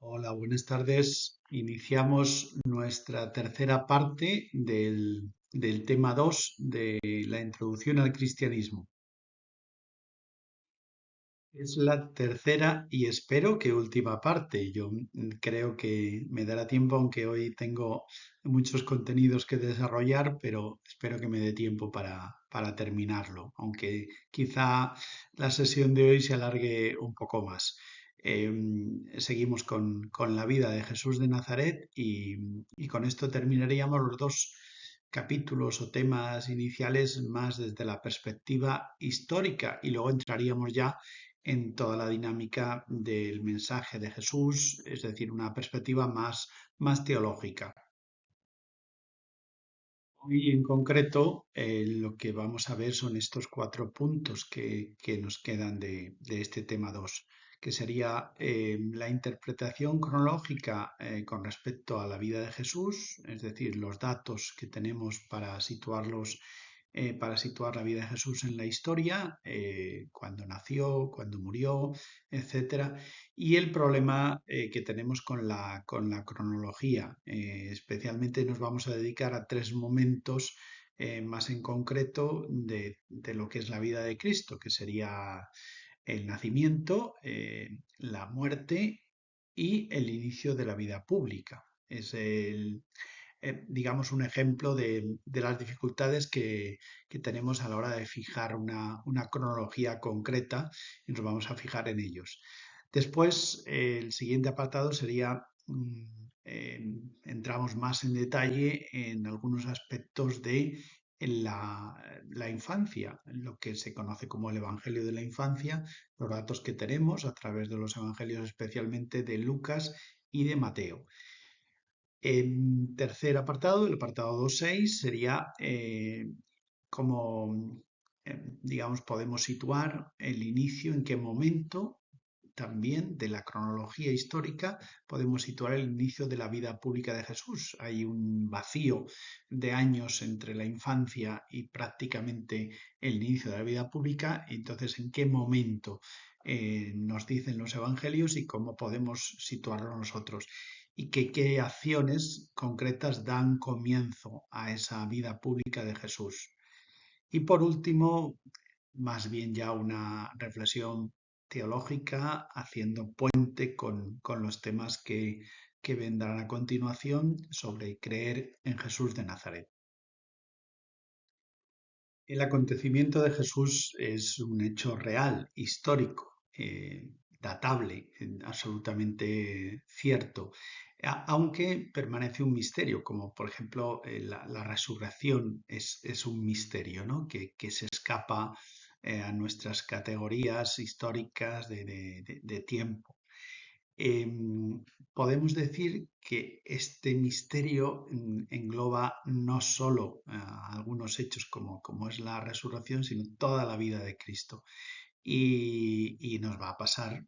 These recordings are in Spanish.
Hola, buenas tardes. Iniciamos nuestra tercera parte del tema 2 de la introducción al cristianismo. Es la tercera y espero que última parte. Yo creo que me dará tiempo, aunque hoy tengo muchos contenidos que desarrollar, pero espero que me dé tiempo para terminarlo, aunque quizá la sesión de hoy se alargue un poco más. Seguimos con la vida de Jesús de Nazaret y con esto terminaríamos los dos capítulos o temas iniciales más desde la perspectiva histórica y luego entraríamos ya en toda la dinámica del mensaje de Jesús, es decir, una perspectiva más teológica. Hoy en concreto lo que vamos a ver son estos cuatro puntos que nos quedan de este tema 2, que sería la interpretación cronológica con respecto a la vida de Jesús, es decir, los datos que tenemos para situar la vida de Jesús en la historia, cuando nació, cuando murió, etcétera, y el problema que tenemos con la cronología. Especialmente nos vamos a dedicar a tres momentos más en concreto de lo que es la vida de Cristo, que sería el nacimiento, la muerte y el inicio de la vida pública. Es digamos, un ejemplo de las dificultades que tenemos a la hora de fijar una cronología concreta y nos vamos a fijar en ellos. Después, el siguiente apartado sería, entramos más en detalle en algunos aspectos de la infancia, lo que se conoce como el Evangelio de la infancia, los datos que tenemos a través de los evangelios, especialmente de Lucas y de Mateo. En tercer apartado, el apartado 2.6, sería cómo, digamos, podemos situar el inicio, en qué momento también de la cronología histórica podemos situar el inicio de la vida pública de Jesús. Hay un vacío de años entre la infancia y prácticamente el inicio de la vida pública. Entonces, ¿en qué momento nos dicen los evangelios y cómo podemos situarlo nosotros? Y qué acciones concretas dan comienzo a esa vida pública de Jesús. Y por último, más bien ya una reflexión teológica haciendo puente con los temas que vendrán a continuación sobre creer en Jesús de Nazaret. El acontecimiento de Jesús es un hecho real, histórico, datable, absolutamente cierto, aunque permanece un misterio, como por ejemplo la resurrección es un misterio, ¿no? que se escapa a nuestras categorías históricas de tiempo. Podemos decir que este misterio engloba no solo algunos hechos como es la resurrección, sino toda la vida de Cristo. Y nos va a pasar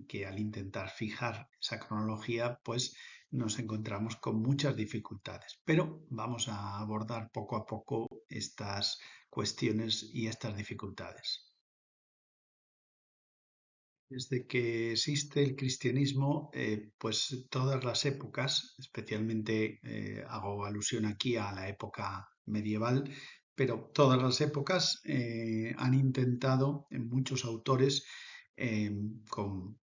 que al intentar fijar esa cronología, pues nos encontramos con muchas dificultades. Pero vamos a abordar poco a poco estas cuestiones y estas dificultades. Desde que existe el cristianismo, pues todas las épocas, especialmente hago alusión aquí a la época medieval, pero todas las épocas han intentado, en muchos autores, eh, con,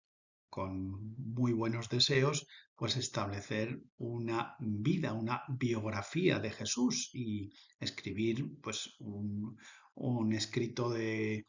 con muy buenos deseos, pues establecer una vida, una biografía de Jesús y escribir pues un escrito de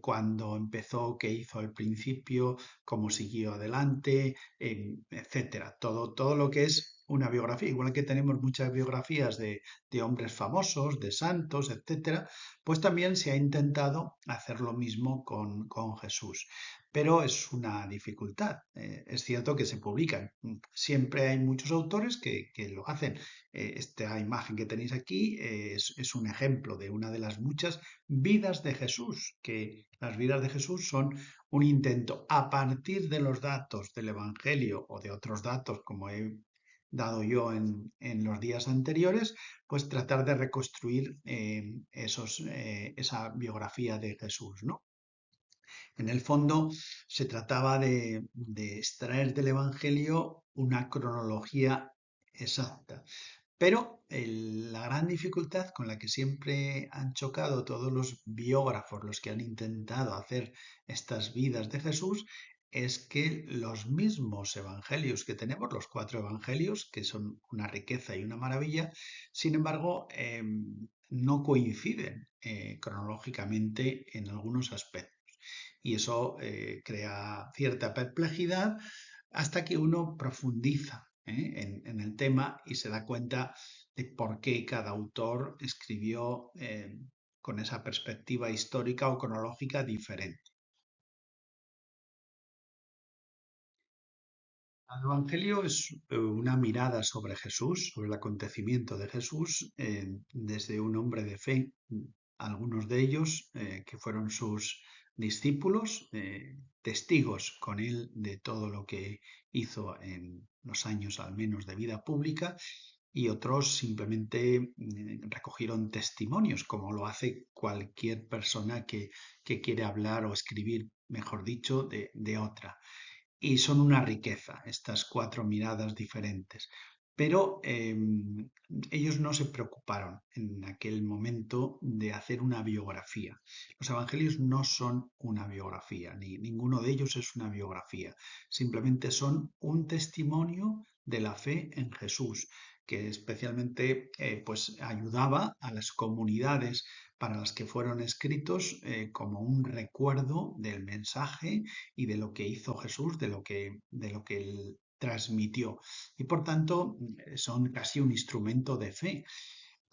cuándo empezó, qué hizo al principio, cómo siguió adelante, etcétera. Todo lo que es una biografía, igual que tenemos muchas biografías de hombres famosos, de santos, etcétera, pues también se ha intentado hacer lo mismo con Jesús. Pero es una dificultad. Es cierto que se publican. Siempre hay muchos autores que lo hacen. Esta imagen que tenéis aquí es un ejemplo de una de las muchas vidas de Jesús, que las vidas de Jesús son un intento a partir de los datos del Evangelio o de otros datos, como he dado yo en los días anteriores, pues tratar de reconstruir esa biografía de Jesús, ¿no? En el fondo, se trataba de extraer del Evangelio una cronología exacta. Pero la gran dificultad con la que siempre han chocado todos los biógrafos, los que han intentado hacer estas vidas de Jesús, es que los mismos evangelios que tenemos, los cuatro evangelios, que son una riqueza y una maravilla, sin embargo, no coinciden cronológicamente en algunos aspectos. Y eso crea cierta perplejidad hasta que uno profundiza en el tema y se da cuenta de por qué cada autor escribió con esa perspectiva histórica o cronológica diferente. El Evangelio es una mirada sobre Jesús, sobre el acontecimiento de Jesús, desde un hombre de fe, algunos de ellos que fueron sus discípulos, testigos con él de todo lo que hizo en los años al menos de vida pública, y otros simplemente recogieron testimonios, como lo hace cualquier persona que quiere hablar o escribir, mejor dicho, de otra. Y son una riqueza estas cuatro miradas diferentes. Pero ellos no se preocuparon en aquel momento de hacer una biografía. Los evangelios no son una biografía, ni ninguno de ellos es una biografía. Simplemente son un testimonio de la fe en Jesús, que especialmente pues ayudaba a las comunidades para las que fueron escritos como un recuerdo del mensaje y de lo que hizo Jesús, de lo que él transmitió. Y por tanto son casi un instrumento de fe.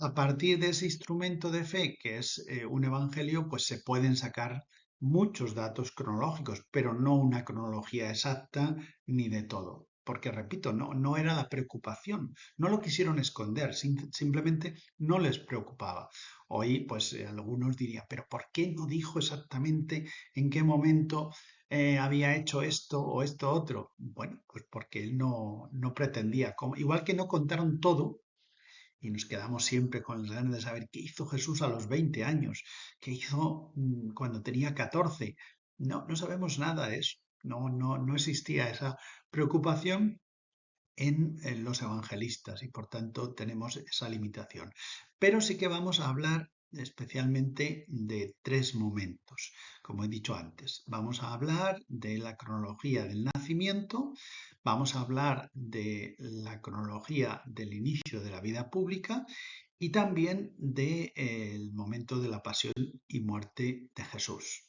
A partir de ese instrumento de fe, que es un evangelio, pues se pueden sacar muchos datos cronológicos, pero no una cronología exacta ni de todo. Porque, repito, no era la preocupación, no lo quisieron esconder, simplemente no les preocupaba. Hoy, pues algunos dirían, pero ¿por qué no dijo exactamente en qué momento había hecho esto o esto otro? Bueno, pues porque él no pretendía, igual que no contaron todo, y nos quedamos siempre con las ganas de saber qué hizo Jesús a los 20 años, qué hizo cuando tenía 14. No sabemos nada de eso. No existía esa preocupación en los evangelistas y por tanto tenemos esa limitación. Pero sí que vamos a hablar especialmente de tres momentos, como he dicho antes. Vamos a hablar de la cronología del nacimiento, vamos a hablar de la cronología del inicio de la vida pública y también del momento de la pasión y muerte de Jesús.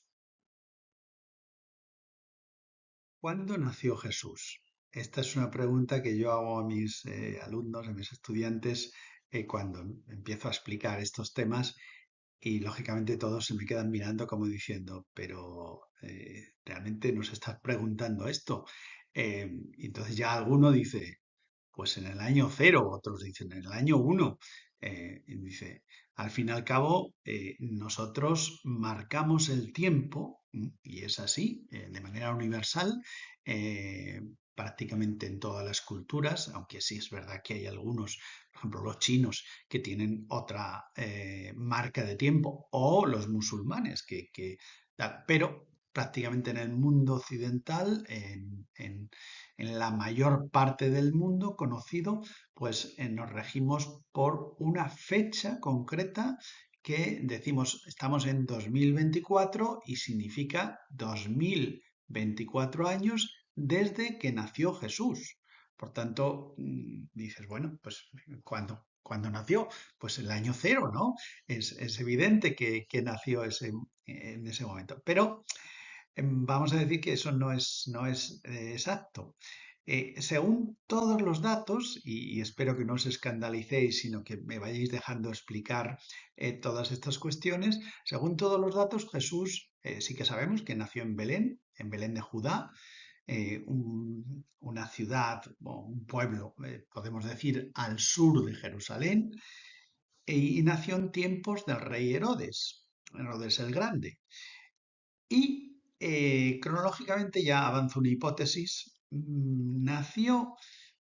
¿Cuándo nació Jesús? Esta es una pregunta que yo hago a mis alumnos, a mis estudiantes, cuando empiezo a explicar estos temas y lógicamente todos se me quedan mirando como diciendo, pero ¿realmente nos estás preguntando esto? Entonces ya alguno dice, pues en el año cero, otros dicen en el año uno. Y dice, al fin y al cabo, nosotros marcamos el tiempo, y es así, de manera universal, eh, prácticamente en todas las culturas, aunque sí es verdad que hay algunos, por ejemplo los chinos, que tienen otra marca de tiempo, o los musulmanes, pero prácticamente en el mundo occidental, en la mayor parte del mundo conocido, pues nos regimos por una fecha concreta que decimos estamos en 2024 y significa 2024 años desde que nació Jesús. Por tanto, dices, bueno, pues ¿cuándo nació? Pues el año cero, ¿no? Es evidente que nació en ese momento. Pero vamos a decir que eso no es exacto. Según todos los datos, y espero que no os escandalicéis, sino que me vayáis dejando explicar todas estas cuestiones, según todos los datos, Jesús sí que sabemos que nació en Belén de Judá, una ciudad o un pueblo, podemos decir, al sur de Jerusalén, y nació en tiempos del rey Herodes, Herodes el Grande. Y cronológicamente ya avanzo una hipótesis. Nació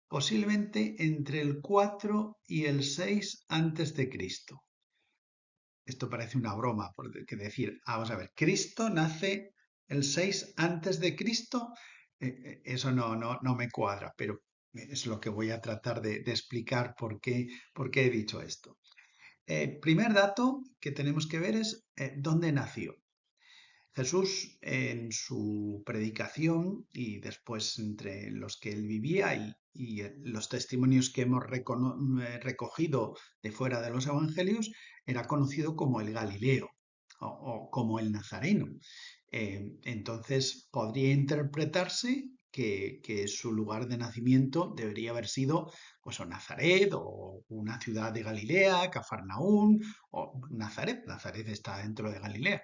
posiblemente entre el 4 y el 6 antes de Cristo. Esto parece una broma, porque decir, vamos a ver, Cristo nace el 6 antes de Cristo, eso no me cuadra, pero es lo que voy a tratar de explicar por qué he dicho esto. Primer dato que tenemos que ver es dónde nació. Jesús en su predicación y después entre los que él vivía y los testimonios que hemos recogido de fuera de los evangelios, era conocido como el Galileo o como el Nazareno. Entonces podría interpretarse que su lugar de nacimiento debería haber sido pues, o Nazaret o una ciudad de Galilea, Cafarnaún o Nazaret. Nazaret está dentro de Galilea,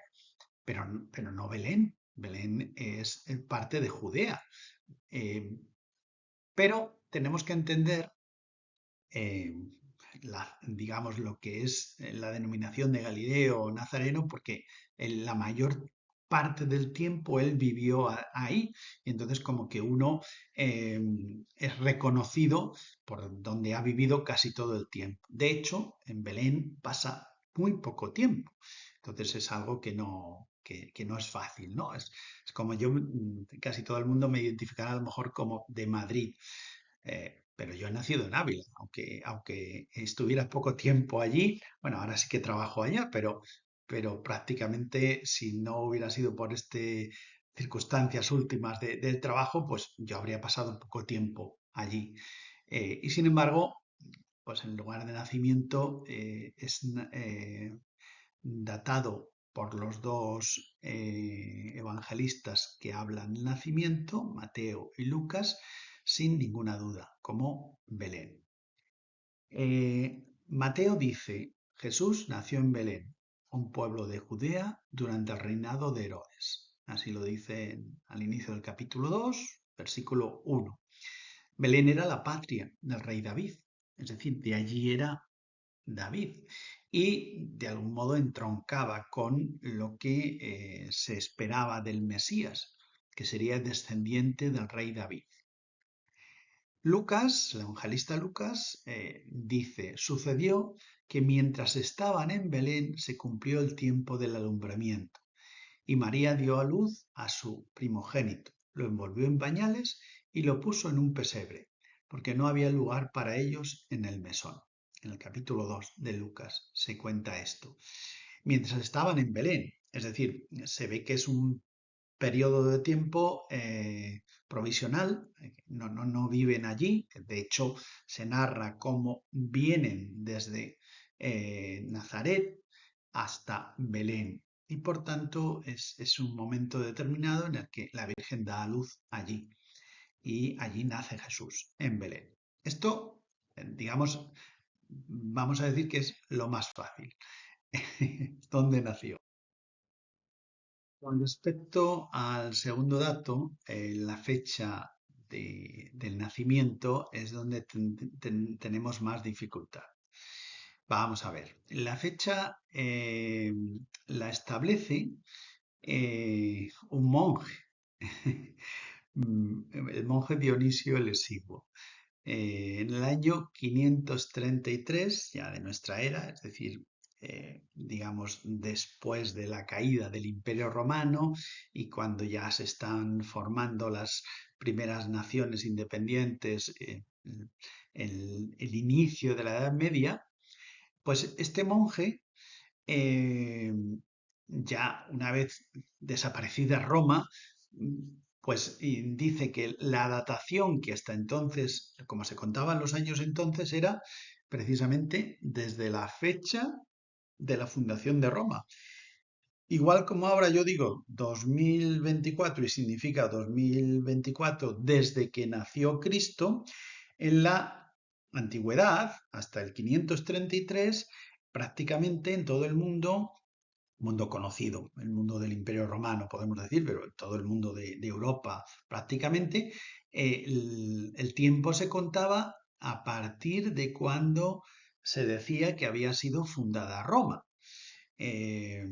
pero no Belén. Belén es parte de Judea. Eh, pero tenemos que entender, eh, digamos, lo que es la denominación de Galileo o Nazareno, porque en la mayor parte del tiempo él vivió ahí, y entonces como que uno eh, es reconocido por donde ha vivido casi todo el tiempo. De hecho, en Belén pasa muy poco tiempo, entonces es algo que no es fácil, ¿no? Es como yo, casi todo el mundo me identificará a lo mejor como de Madrid, pero yo he nacido en Ávila, aunque estuviera poco tiempo allí. Bueno, ahora sí que trabajo allá, pero prácticamente si no hubiera sido por estas circunstancias últimas del trabajo, pues yo habría pasado poco tiempo allí. Y sin embargo, pues el lugar de nacimiento es datado por los dos evangelistas que hablan del nacimiento, Mateo y Lucas, sin ninguna duda, como Belén. Mateo dice, Jesús nació en Belén, un pueblo de Judea, durante el reinado de Herodes. Así lo dice al inicio del capítulo 2, versículo 1. Belén era la patria del rey David, es decir, de allí era David, y de algún modo entroncaba con lo que se esperaba del Mesías, que sería descendiente del rey David. Lucas, el evangelista Lucas, dice, sucedió que mientras estaban en Belén se cumplió el tiempo del alumbramiento, y María dio a luz a su primogénito, lo envolvió en pañales y lo puso en un pesebre, porque no había lugar para ellos en el mesón. En el capítulo 2 de Lucas se cuenta esto. Mientras estaban en Belén, es decir, se ve que es un periodo de tiempo provisional, no viven allí, de hecho se narra cómo vienen desde Nazaret hasta Belén y por tanto es un momento determinado en el que la Virgen da a luz allí y allí nace Jesús en Belén. Esto, digamos, vamos a decir que es lo más fácil. ¿Dónde nació? Con respecto al segundo dato, la fecha del nacimiento es donde tenemos más dificultad. Vamos a ver, la fecha la establece un monje, el monje Dionisio el Exiguo. En el año 533 ya de nuestra era, es decir, digamos después de la caída del Imperio Romano y cuando ya se están formando las primeras naciones independientes, el inicio de la Edad Media, pues este monje, eh, ya una vez desaparecida Roma, pues dice que la datación que hasta entonces, como se contaban los años entonces, era precisamente desde la fecha de la fundación de Roma. Igual como ahora yo digo 2024 y significa 2024 desde que nació Cristo, en la antigüedad, hasta el 533, prácticamente en todo el mundo conocido, el mundo del Imperio Romano, podemos decir, pero todo el mundo de Europa prácticamente, el tiempo se contaba a partir de cuando se decía que había sido fundada Roma. Eh,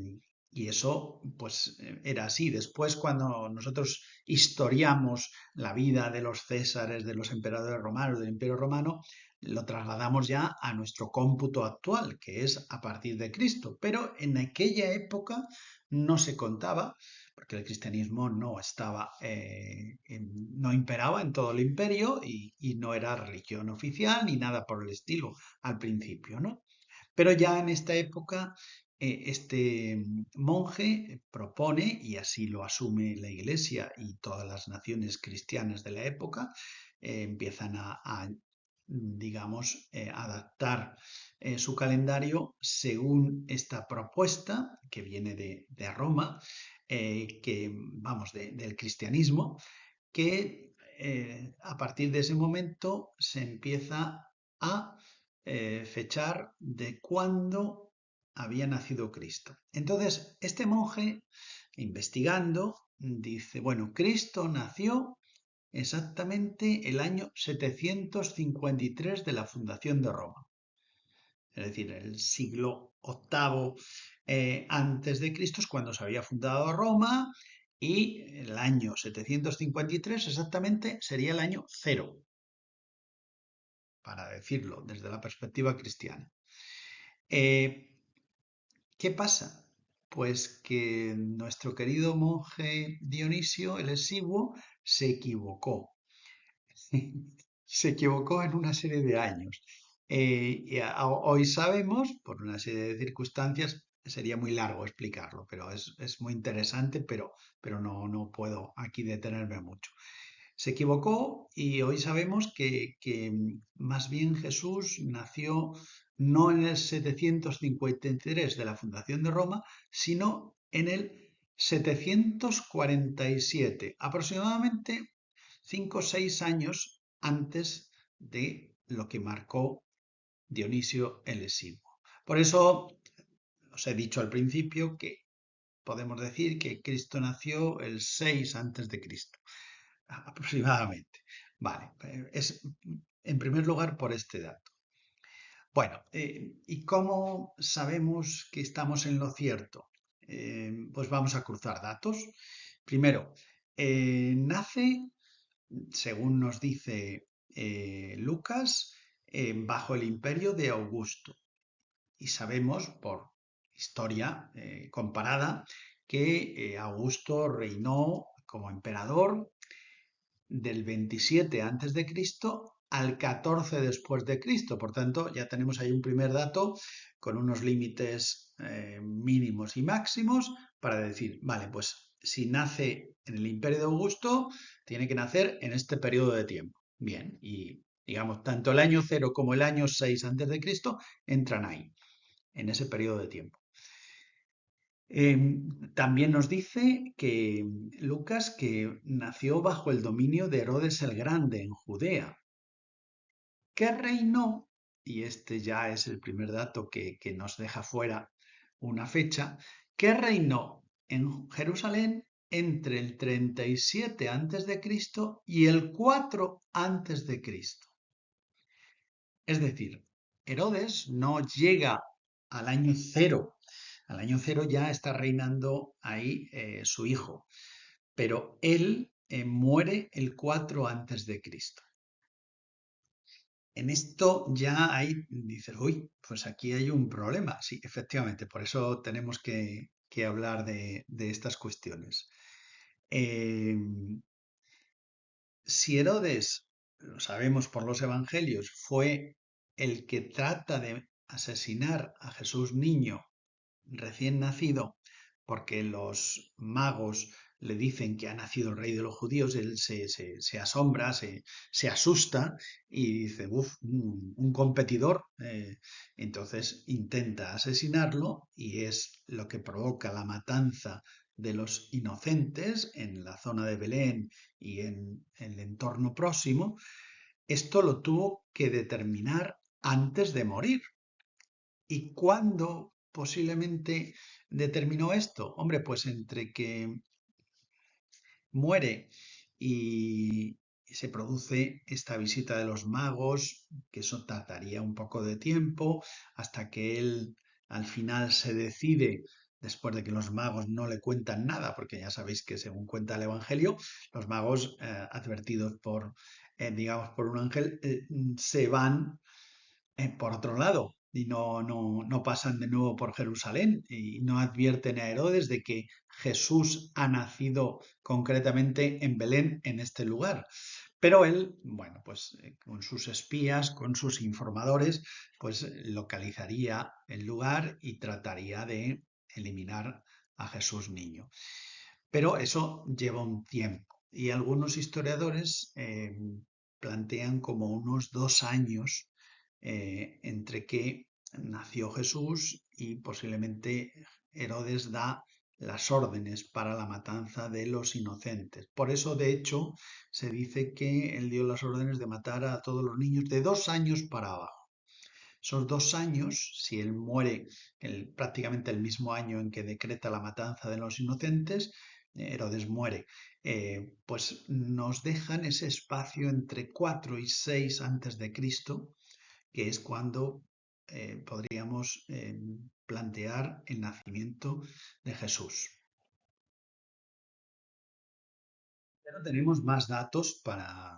y eso, pues, era así. Después, cuando nosotros historiamos la vida de los césares, de los emperadores romanos, del Imperio Romano, lo trasladamos ya a nuestro cómputo actual, que es a partir de Cristo. Pero en aquella época no se contaba, porque el cristianismo no imperaba en todo el imperio y no era religión oficial ni nada por el estilo al principio, ¿no? Pero ya en esta época, este monje propone, y así lo asume la Iglesia y todas las naciones cristianas de la época, empiezan digamos, adaptar su calendario según esta propuesta que viene de Roma, vamos, del cristianismo, que a partir de ese momento se empieza a fechar de cuándo había nacido Cristo. Entonces, este monje, investigando, dice, bueno, Cristo nació exactamente el año 753 de la fundación de Roma, es decir, el siglo VIII antes de Cristo es cuando se había fundado Roma, y el año 753 exactamente sería el año cero, para decirlo desde la perspectiva cristiana. ¿Qué pasa? Pues que nuestro querido monje Dionisio el Exiguo se equivocó. Se equivocó en una serie de años. Hoy sabemos, por una serie de circunstancias, sería muy largo explicarlo, pero es muy interesante, pero no puedo aquí detenerme mucho. Se equivocó y hoy sabemos que más bien Jesús nació no en el 753 de la fundación de Roma, sino en el 747, aproximadamente 5 o 6 años antes de lo que marcó Dionisio el Exiguo. Por eso os he dicho al principio que podemos decir que Cristo nació el 6 antes de Cristo, aproximadamente. Vale, es en primer lugar por este dato. Bueno, ¿y cómo sabemos que estamos en lo cierto? Pues vamos a cruzar datos. Primero, nace, según nos dice Lucas, bajo el imperio de Augusto. Y sabemos por historia comparada que Augusto reinó como emperador del 27 antes de Cristo al 14 después de Cristo. Por tanto, ya tenemos ahí un primer dato con unos límites mínimos y máximos para decir, vale, pues si nace en el imperio de Augusto, tiene que nacer en este periodo de tiempo. Bien, y digamos, tanto el año 0 como el año 6 antes de Cristo entran ahí, en ese periodo de tiempo. También nos dice que Lucas que nació bajo el dominio de Herodes el Grande en Judea, que reinó, y este ya es el primer dato que nos deja fuera una fecha, que reinó en Jerusalén entre el 37 antes de Cristo y el 4 antes de Cristo. Es decir, Herodes no llega al año 0. Al año 0 ya está reinando ahí su hijo, pero él muere el 4 antes de Cristo. En esto ya hay, dices, uy, pues aquí hay un problema. Sí, efectivamente, por eso tenemos que hablar de estas cuestiones. Si Herodes, lo sabemos por los evangelios, fue el que trata de asesinar a Jesús niño recién nacido, porque los magos le dicen que ha nacido el rey de los judíos, él se asombra, se asusta y dice, uff, un competidor. Entonces intenta asesinarlo y es lo que provoca la matanza de los inocentes en la zona de Belén y en el entorno próximo. Esto lo tuvo que determinar antes de morir. ¿Y cuándo posiblemente determinó esto? Hombre, pues entre que muere y se produce esta visita de los magos, que eso tardaría un poco de tiempo, hasta que él al final se decide, después de que los magos no le cuentan nada, porque ya sabéis que según cuenta el Evangelio, los magos, advertidos digamos, por un ángel, se van por otro lado. y no pasan de nuevo por Jerusalén y no advierten a Herodes de que Jesús ha nacido concretamente en Belén, en este lugar. Pero él, bueno, pues con sus espías, con sus informadores, pues localizaría el lugar y trataría de eliminar a Jesús niño. Pero eso lleva un tiempo y algunos historiadores plantean como unos 2 años entre que nació Jesús y posiblemente Herodes da las órdenes para la matanza de los inocentes. Por eso, de hecho, se dice que él dio las órdenes de matar a todos los niños de 2 años para abajo. Esos 2 años, si él muere prácticamente el mismo año en que decreta la matanza de los inocentes, Herodes muere, pues nos dejan ese espacio entre 4 y 6 antes de Cristo, que es cuando podríamos plantear el nacimiento de Jesús. Pero tenemos más datos para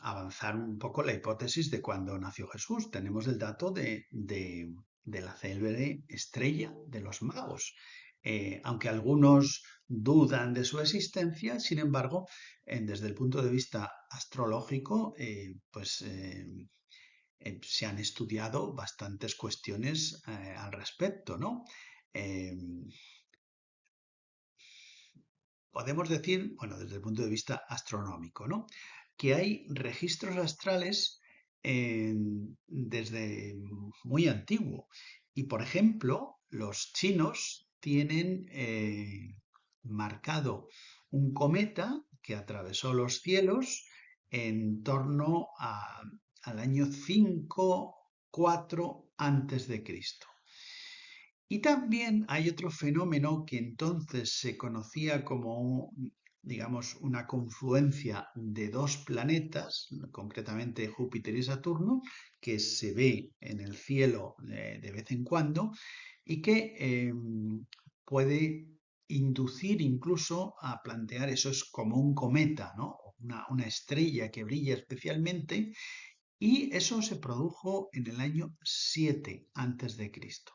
avanzar un poco la hipótesis de cuándo nació Jesús. Tenemos el dato de la célebre estrella de los magos. Aunque algunos dudan de su existencia, sin embargo, desde el punto de vista astrológico, se han estudiado bastantes cuestiones al respecto, ¿no? Eh, Podemos decir, bueno, desde el punto de vista astronómico, ¿no? Que hay registros astrales desde muy antiguo. Y, por ejemplo, los chinos tienen marcado un cometa que atravesó los cielos en torno al año 5-4 antes de Cristo. Y también hay otro fenómeno que entonces se conocía como, digamos, una confluencia de dos planetas, concretamente Júpiter y Saturno, que se ve en el cielo de vez en cuando y que puede inducir incluso a plantear eso es como un cometa, ¿no? Una estrella que brilla especialmente, y eso se produjo en el año 7 antes de Cristo.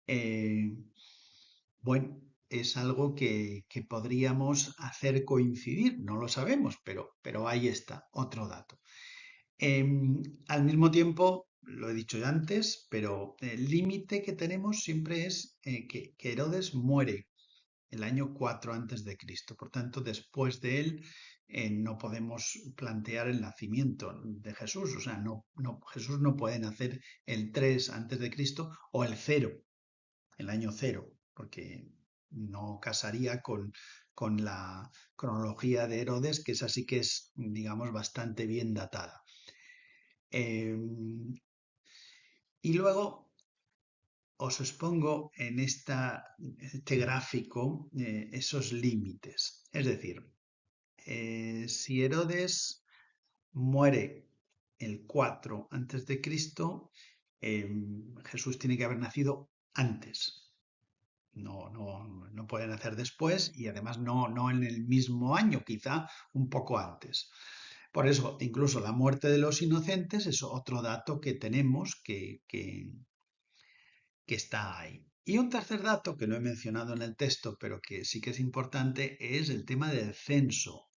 Eh, bueno, es algo que podríamos hacer coincidir, no lo sabemos, pero ahí está, otro dato. Al mismo tiempo, lo he dicho ya antes, pero el límite que tenemos siempre es que Herodes muere el año 4 antes de Cristo. Por tanto, después de él no podemos plantear el nacimiento de Jesús. O sea, Jesús no puede nacer el 3 antes de Cristo o el 0, el año 0, porque no casaría con la cronología de Herodes, que esa sí que es, digamos, bastante bien datada. Eh, y luego os expongo en este gráfico esos límites. Es decir, si Herodes muere el 4 antes de Cristo, Jesús tiene que haber nacido antes. No pueden hacer después y además no en el mismo año, quizá un poco antes. Por eso, incluso la muerte de los inocentes es otro dato que tenemos que está ahí. Y un tercer dato que no he mencionado en el texto, pero que sí que es importante, es el tema del censo.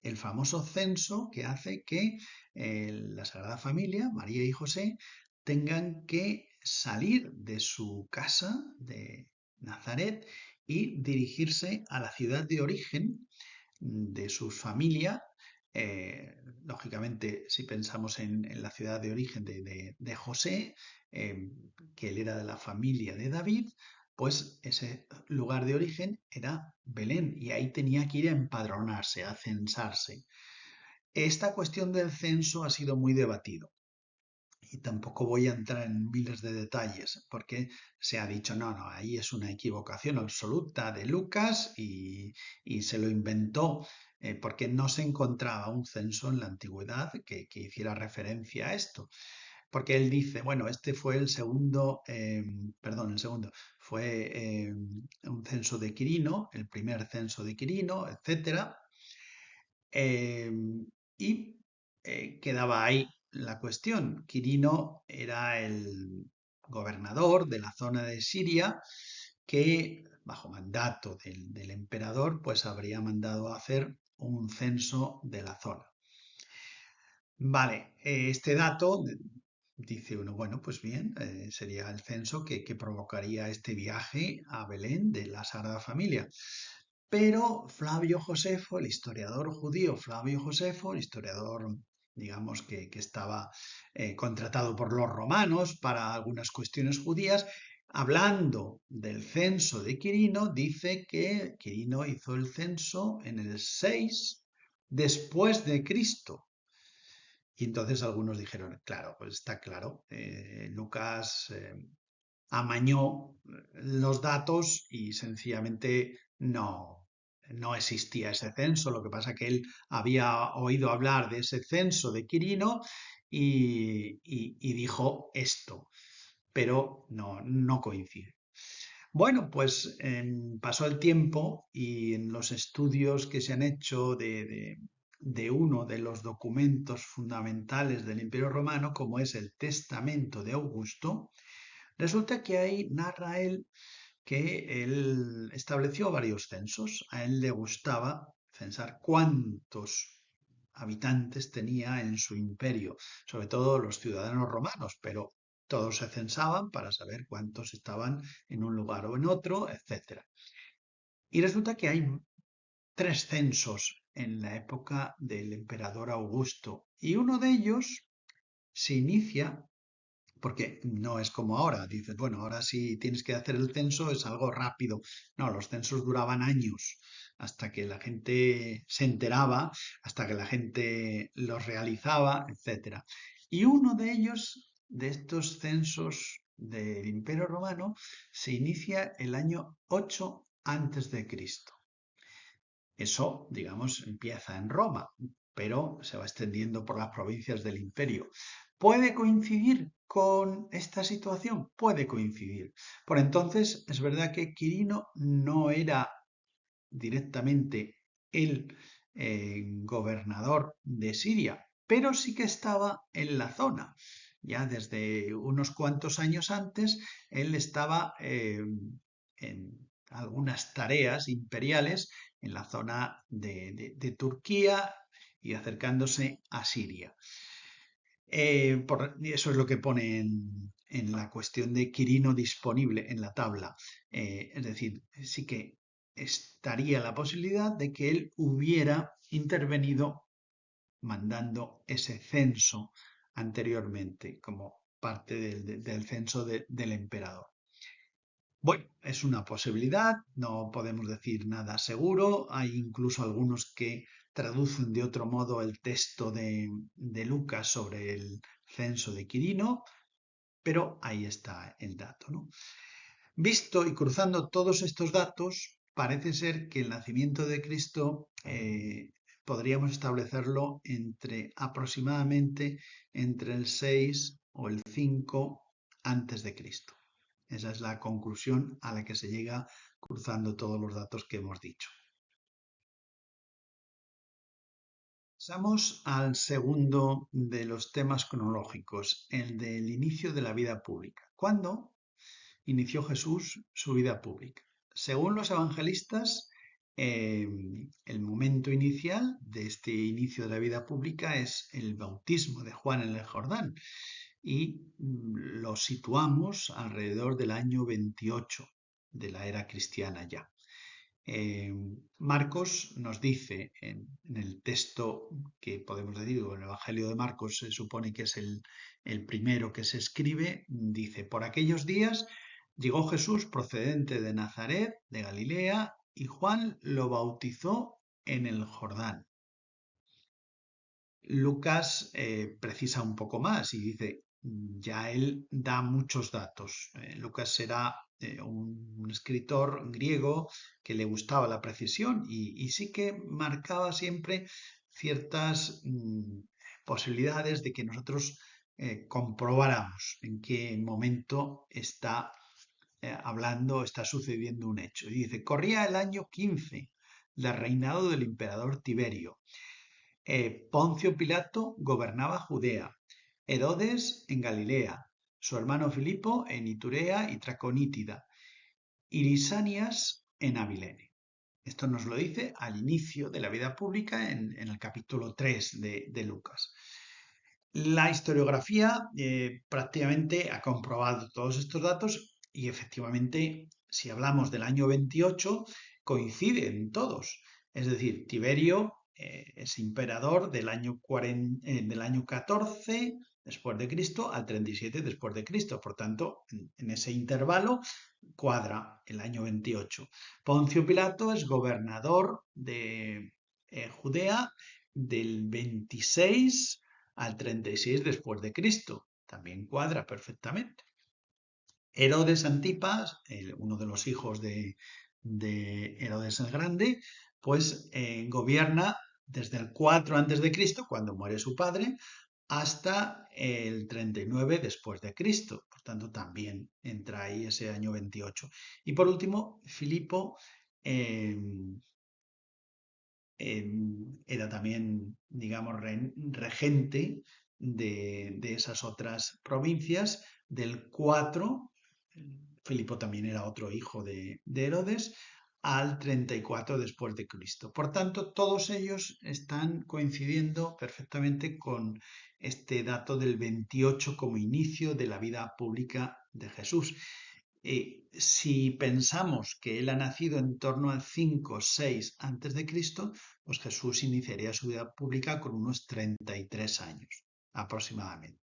El famoso censo que hace que la Sagrada Familia, María y José, tengan que salir de su casa de Nazaret y dirigirse a la ciudad de origen de su familia. Lógicamente, si pensamos en la ciudad de origen de José, que él era de la familia de David, pues ese lugar de origen era Belén y ahí tenía que ir a empadronarse, a censarse. Esta cuestión del censo ha sido muy debatido y tampoco voy a entrar en miles de detalles porque se ha dicho, no, ahí es una equivocación absoluta de Lucas y se lo inventó porque no se encontraba un censo en la antigüedad que hiciera referencia a esto. Porque él dice, bueno, este fue el segundo, fue un censo de Quirino, el primer censo de Quirino, etcétera, y quedaba ahí la cuestión. Quirino era el gobernador de la zona de Siria que, bajo mandato del emperador, pues habría mandado hacer un censo de la zona. Vale, este dato dice uno, bueno, pues bien, sería el censo que provocaría este viaje a Belén de la Sagrada Familia. Pero Flavio Josefo, el historiador judío Flavio Josefo, el historiador, digamos, que estaba contratado por los romanos para algunas cuestiones judías, hablando del censo de Quirino, dice que Quirino hizo el censo en el 6 después de Cristo. Y entonces algunos dijeron, claro, pues está claro, Lucas amañó los datos y sencillamente no existía ese censo. Lo que pasa es que él había oído hablar de ese censo de Quirino y dijo esto, pero no coincide. Bueno, pues pasó el tiempo y en los estudios que se han hecho de uno de los documentos fundamentales del Imperio Romano, como es el Testamento de Augusto, resulta que ahí narra él que él estableció varios censos. A él le gustaba censar cuántos habitantes tenía en su imperio, sobre todo los ciudadanos romanos, pero todos se censaban para saber cuántos estaban en un lugar o en otro, etc. Y resulta que hay 3 censos en la época del emperador Augusto y uno de ellos se inicia porque no es como ahora, dices, bueno, ahora si tienes que hacer el censo es algo rápido. No, los censos duraban años hasta que la gente se enteraba, hasta que la gente los realizaba, etc. Y uno de ellos, de estos censos del Imperio Romano, se inicia el año 8 antes de Cristo. Eso, digamos, empieza en Roma, pero se va extendiendo por las provincias del imperio. ¿Puede coincidir con esta situación? Puede coincidir. Por entonces, es verdad que Quirino no era directamente el gobernador de Siria, pero sí que estaba en la zona. Ya desde unos cuantos años antes, él estaba en algunas tareas imperiales en la zona de Turquía y acercándose a Siria. Eso es lo que pone en la cuestión de Quirino disponible en la tabla. Es decir, sí que estaría la posibilidad de que él hubiera intervenido mandando ese censo anteriormente como parte del censo del emperador. Bueno, es una posibilidad, no podemos decir nada seguro, hay incluso algunos que traducen de otro modo el texto de Lucas sobre el censo de Quirino, pero ahí está el dato, ¿no? Visto y cruzando todos estos datos, parece ser que el nacimiento de Cristo podríamos establecerlo aproximadamente entre el 6 o el 5 antes de Cristo. Esa es la conclusión a la que se llega cruzando todos los datos que hemos dicho. Pasamos al segundo de los temas cronológicos, el del inicio de la vida pública. ¿Cuándo inició Jesús su vida pública? Según los evangelistas, el momento inicial de este inicio de la vida pública es el bautismo de Juan en el Jordán y lo situamos alrededor del año 28 de la era cristiana ya. Marcos nos dice en el texto que podemos decir, o el Evangelio de Marcos se supone que es el primero que se escribe, dice, por aquellos días llegó Jesús procedente de Nazaret, de Galilea, y Juan lo bautizó en el Jordán. Lucas precisa un poco más y dice, ya él da muchos datos. Lucas será un escritor griego que le gustaba la precisión y sí que marcaba siempre ciertas posibilidades de que nosotros comprobáramos en qué momento está hablando, está sucediendo un hecho. Y dice, corría el año 15 del reinado del emperador Tiberio. Poncio Pilato gobernaba Judea Herodes en Galilea, su hermano Filipo en Iturea y Traconítida, y Lisanias en Abilene. Esto nos lo dice al inicio de la vida pública en el capítulo 3 de Lucas. La historiografía prácticamente ha comprobado todos estos datos y efectivamente, si hablamos del año 28, coinciden todos. Es decir, Tiberio es emperador del año 14 después de Cristo al 37 después de Cristo. Por tanto, en ese intervalo cuadra el año 28. Poncio Pilato es gobernador de Judea del 26 al 36 después de Cristo. También cuadra perfectamente. Herodes Antipas, uno de los hijos de Herodes el Grande, pues gobierna desde el 4 antes de Cristo, cuando muere su padre, hasta el 39 después de Cristo. Por tanto, también entra ahí ese año 28. Y por último, Filipo eh, era también, digamos, regente de esas otras provincias. Del 4, Filipo también era otro hijo de Herodes, al 34 después de Cristo. Por tanto, todos ellos están coincidiendo perfectamente con este dato del 28 como inicio de la vida pública de Jesús. Si pensamos que él ha nacido en torno al 5 o 6 antes de Cristo, pues Jesús iniciaría su vida pública con unos 33 años aproximadamente.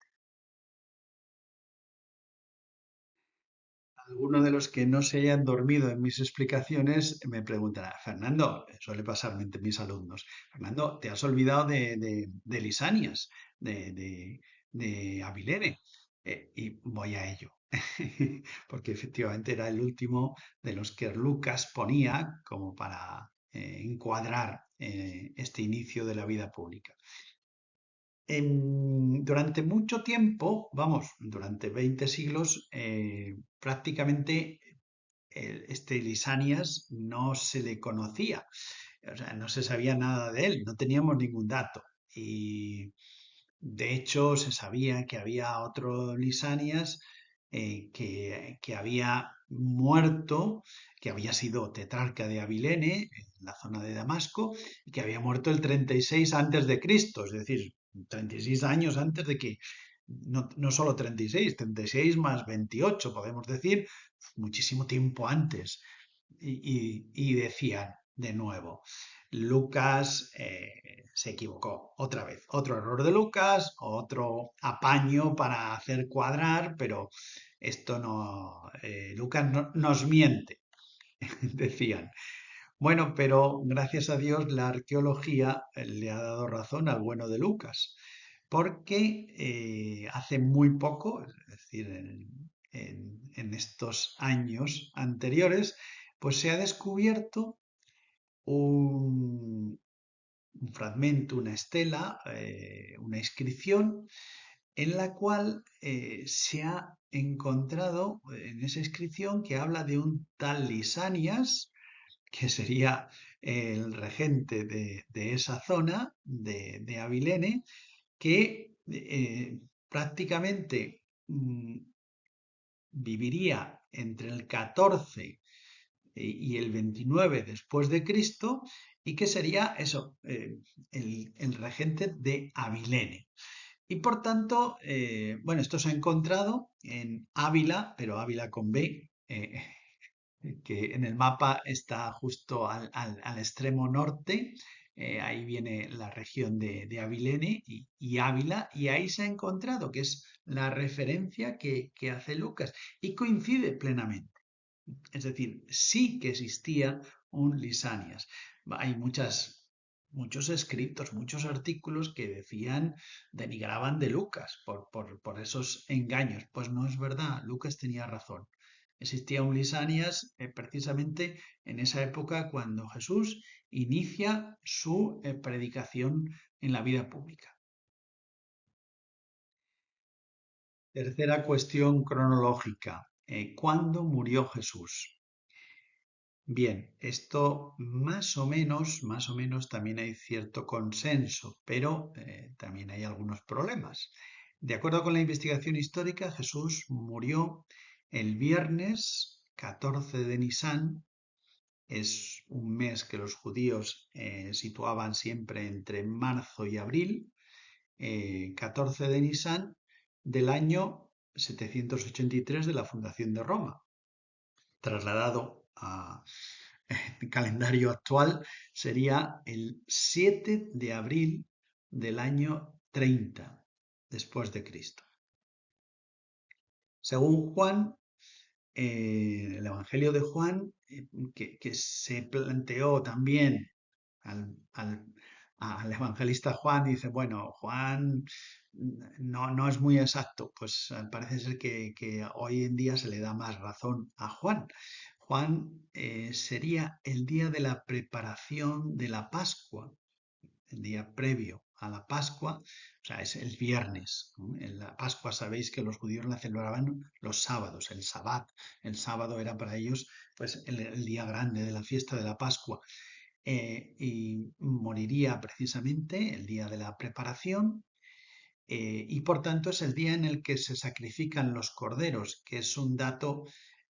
Algunos de los que no se hayan dormido en mis explicaciones me preguntará, Fernando, suele pasarme entre mis alumnos, Fernando, te has olvidado de Lisanias, de Abilene. Y voy a ello, porque efectivamente era el último de los que Lucas ponía como para encuadrar este inicio de la vida pública. Durante mucho tiempo, vamos, durante 20 siglos, prácticamente este Lisanias no se le conocía, o sea, no se sabía nada de él, no teníamos ningún dato. Y de hecho se sabía que había otro Lisanias que había muerto, que había sido tetrarca de Abilene, en la zona de Damasco, y que había muerto el 36 antes de Cristo, es decir, 36 años antes de que, no solo 36, 36 más 28, podemos decir, muchísimo tiempo antes. Y decían de nuevo, Lucas se equivocó otra vez. Otro error de Lucas, otro apaño para hacer cuadrar, pero esto no, Lucas nos miente, decían. Bueno, pero gracias a Dios la arqueología le ha dado razón al bueno de Lucas, porque hace muy poco, es decir, en estos años anteriores, pues se ha descubierto un, un fragmento, una estela, una inscripción en la cual se ha encontrado en esa inscripción que habla de un tal Lisanias, que sería el regente de esa zona de Abilene, que prácticamente viviría entre el 14 y el 29 después de Cristo y que sería eso, el regente de Abilene. Y por tanto, bueno, esto se ha encontrado en Ávila, pero Ávila con B, que en el mapa está justo al extremo norte. Ahí viene la región de Abilene y Ávila, y ahí se ha encontrado que es la referencia que hace Lucas y coincide plenamente. Es decir, sí que existía un Lisanias. Hay muchos escritos, muchos artículos que decían, denigraban de Lucas por esos engaños. Pues no es verdad, Lucas tenía razón. Existía un Lisanias precisamente en esa época cuando Jesús inicia su predicación en la vida pública. Tercera cuestión cronológica. ¿Cuándo murió Jesús? Bien, esto más o menos también hay cierto consenso, pero también hay algunos problemas. De acuerdo con la investigación histórica, Jesús murió el viernes 14 de Nisan. Es un mes que los judíos situaban siempre entre marzo y abril, 14 de Nisan del año 783 de la fundación de Roma. Trasladado a el calendario actual, sería el 7 de abril del año 30 después de Cristo. Según Juan, el Evangelio de Juan, que se planteó también al, al- al evangelista Juan, dice, bueno, Juan no es muy exacto, pues parece ser que hoy en día se le da más razón a Juan. Juan sería el día de la preparación de la Pascua, el día previo a la Pascua, o sea, es el viernes. ¿No? En la Pascua sabéis que los judíos la celebraban los sábados, el Sabbat. El sábado era para ellos pues el día grande de la fiesta de la Pascua. Y moriría precisamente el día de la preparación, y por tanto es el día en el que se sacrifican los corderos, que es un dato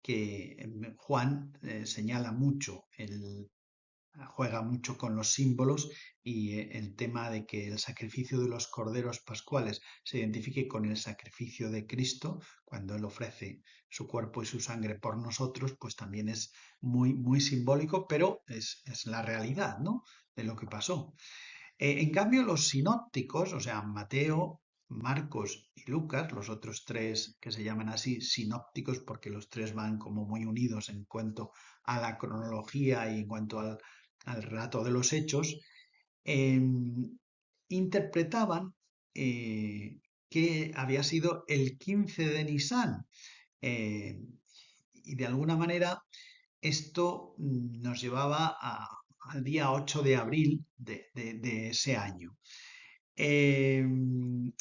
que Juan señala mucho. Juega mucho con los símbolos y el tema de que el sacrificio de los corderos pascuales se identifique con el sacrificio de Cristo cuando Él ofrece su cuerpo y su sangre por nosotros, pues también es muy, muy simbólico, pero es la realidad, ¿no? De lo que pasó. En cambio, los sinópticos, o sea, Mateo, Marcos y Lucas, los otros tres que se llaman así sinópticos porque los tres van como muy unidos en cuanto a la cronología y en cuanto al relato de los hechos, eh, interpretaban que había sido el 15 de Nisan. eh, y de alguna manera esto nos llevaba al día 8 de abril de ese año. En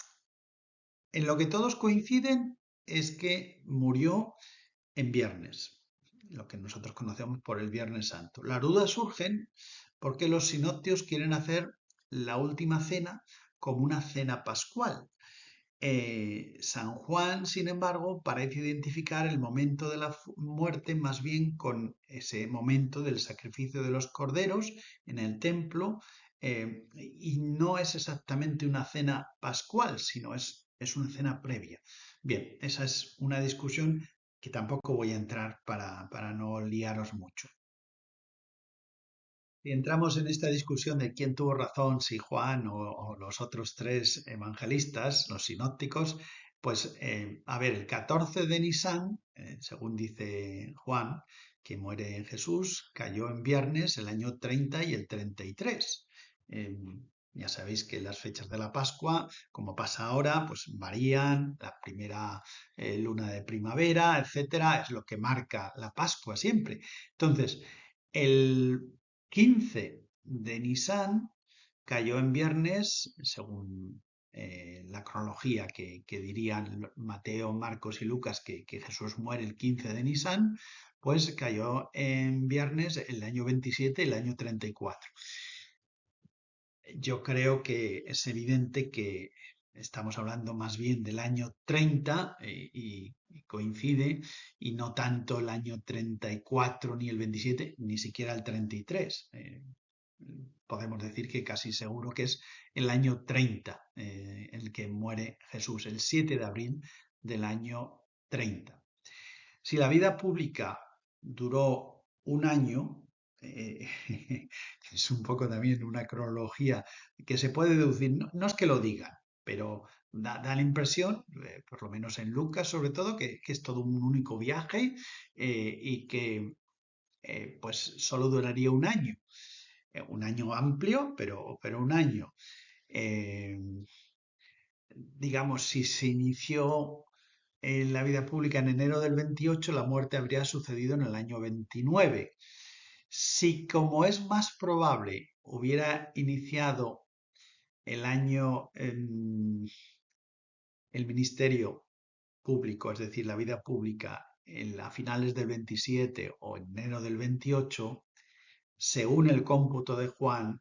lo que todos coinciden es que murió en viernes, lo que nosotros conocemos por el Viernes Santo. Las dudas surgen porque los sinoptios quieren hacer la última cena como una cena pascual. San Juan, sin embargo, parece identificar el momento de la muerte más bien con ese momento del sacrificio de los corderos en el templo, y no es exactamente una cena pascual, sino es una cena previa. Bien, esa es una discusión que tampoco voy a entrar para no liaros mucho. Si entramos en esta discusión de quién tuvo razón, si Juan o los otros tres evangelistas, los sinópticos, pues a ver, el 14 de Nisan, según dice Juan, que muere Jesús, cayó en viernes el año 30 y el 33. Eh, ya sabéis que las fechas de la Pascua, como pasa ahora, pues varían, la primera luna de primavera, etcétera, es lo que marca la Pascua siempre. Entonces, el 15 de Nisan cayó en viernes, según la cronología que dirían Mateo, Marcos y Lucas, que Jesús muere el 15 de Nisan, pues cayó en viernes el año 27, el año 34. Yo creo que es evidente que estamos hablando más bien del año 30, y coincide, y no tanto el año 34 ni el 27, ni siquiera el 33. Podemos decir que casi seguro que es el año 30 el que muere Jesús, el 7 de abril del año 30. Si la vida pública duró un año, eh, es un poco también una cronología que se puede deducir, no es que lo digan, pero da la impresión, por lo menos en Lucas sobre todo, que es todo un único viaje, y que pues solo duraría un año amplio, pero un año. Eh, digamos, si se inició en la vida pública en enero del 28, la muerte habría sucedido en el año 29. Si, como es más probable, hubiera iniciado el año, el ministerio público, es decir, la vida pública, a finales del 27 o enero del 28, según el cómputo de Juan,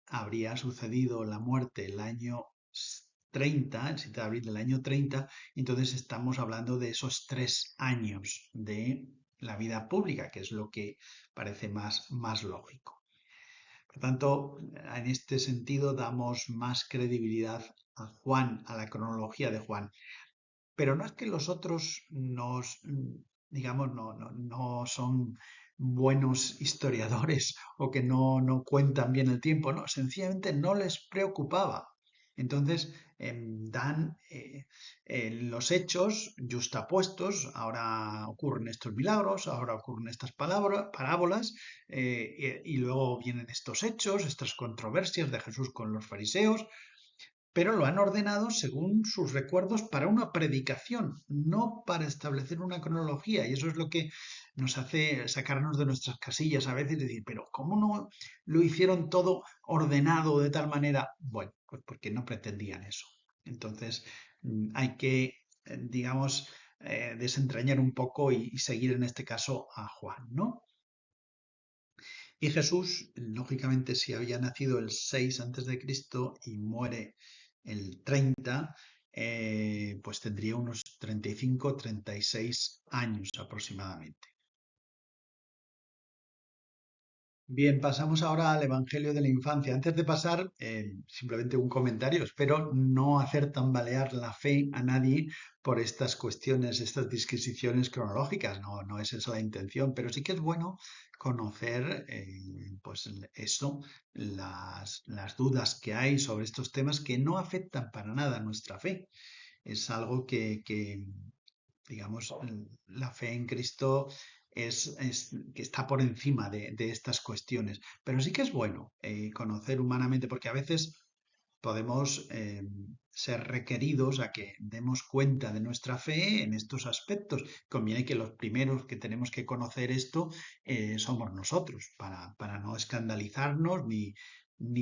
habría sucedido la muerte el año 30, el 7 de abril del año 30, entonces estamos hablando de esos 3 años de la vida pública, que es lo que parece más lógico. Por tanto, en este sentido damos más credibilidad a Juan, a la cronología de Juan. Pero no es que los otros digamos, no son buenos historiadores o que no cuentan bien el tiempo, no, sencillamente no les preocupaba. Entonces dan los hechos justapuestos, ahora ocurren estos milagros, ahora ocurren estas parábolas, y luego vienen estos hechos, estas controversias de Jesús con los fariseos, pero lo han ordenado según sus recuerdos para una predicación, no para establecer una cronología. Y eso es lo que nos hace sacarnos de nuestras casillas a veces y decir, pero ¿cómo no lo hicieron todo ordenado de tal manera? Bueno, pues porque no pretendían eso. Entonces hay que, digamos, desentrañar un poco y seguir en este caso a Juan, ¿no? Y Jesús, lógicamente, si había nacido el 6 antes de Cristo y muere el 30, pues tendría unos 35, 36 años aproximadamente. Bien, pasamos ahora al Evangelio de la Infancia. Antes de pasar, simplemente un comentario. Espero no hacer tambalear la fe a nadie por estas cuestiones, estas disquisiciones cronológicas. No es esa la intención, pero sí que es bueno conocer, pues eso, las dudas que hay sobre estos temas que no afectan para nada a nuestra fe. Es algo que digamos, la fe en Cristo que está por encima de estas cuestiones. Pero sí que es bueno conocer humanamente, porque a veces podemos ser requeridos a que demos cuenta de nuestra fe en estos aspectos. Conviene que los primeros que tenemos que conocer esto somos nosotros, para no escandalizarnos ni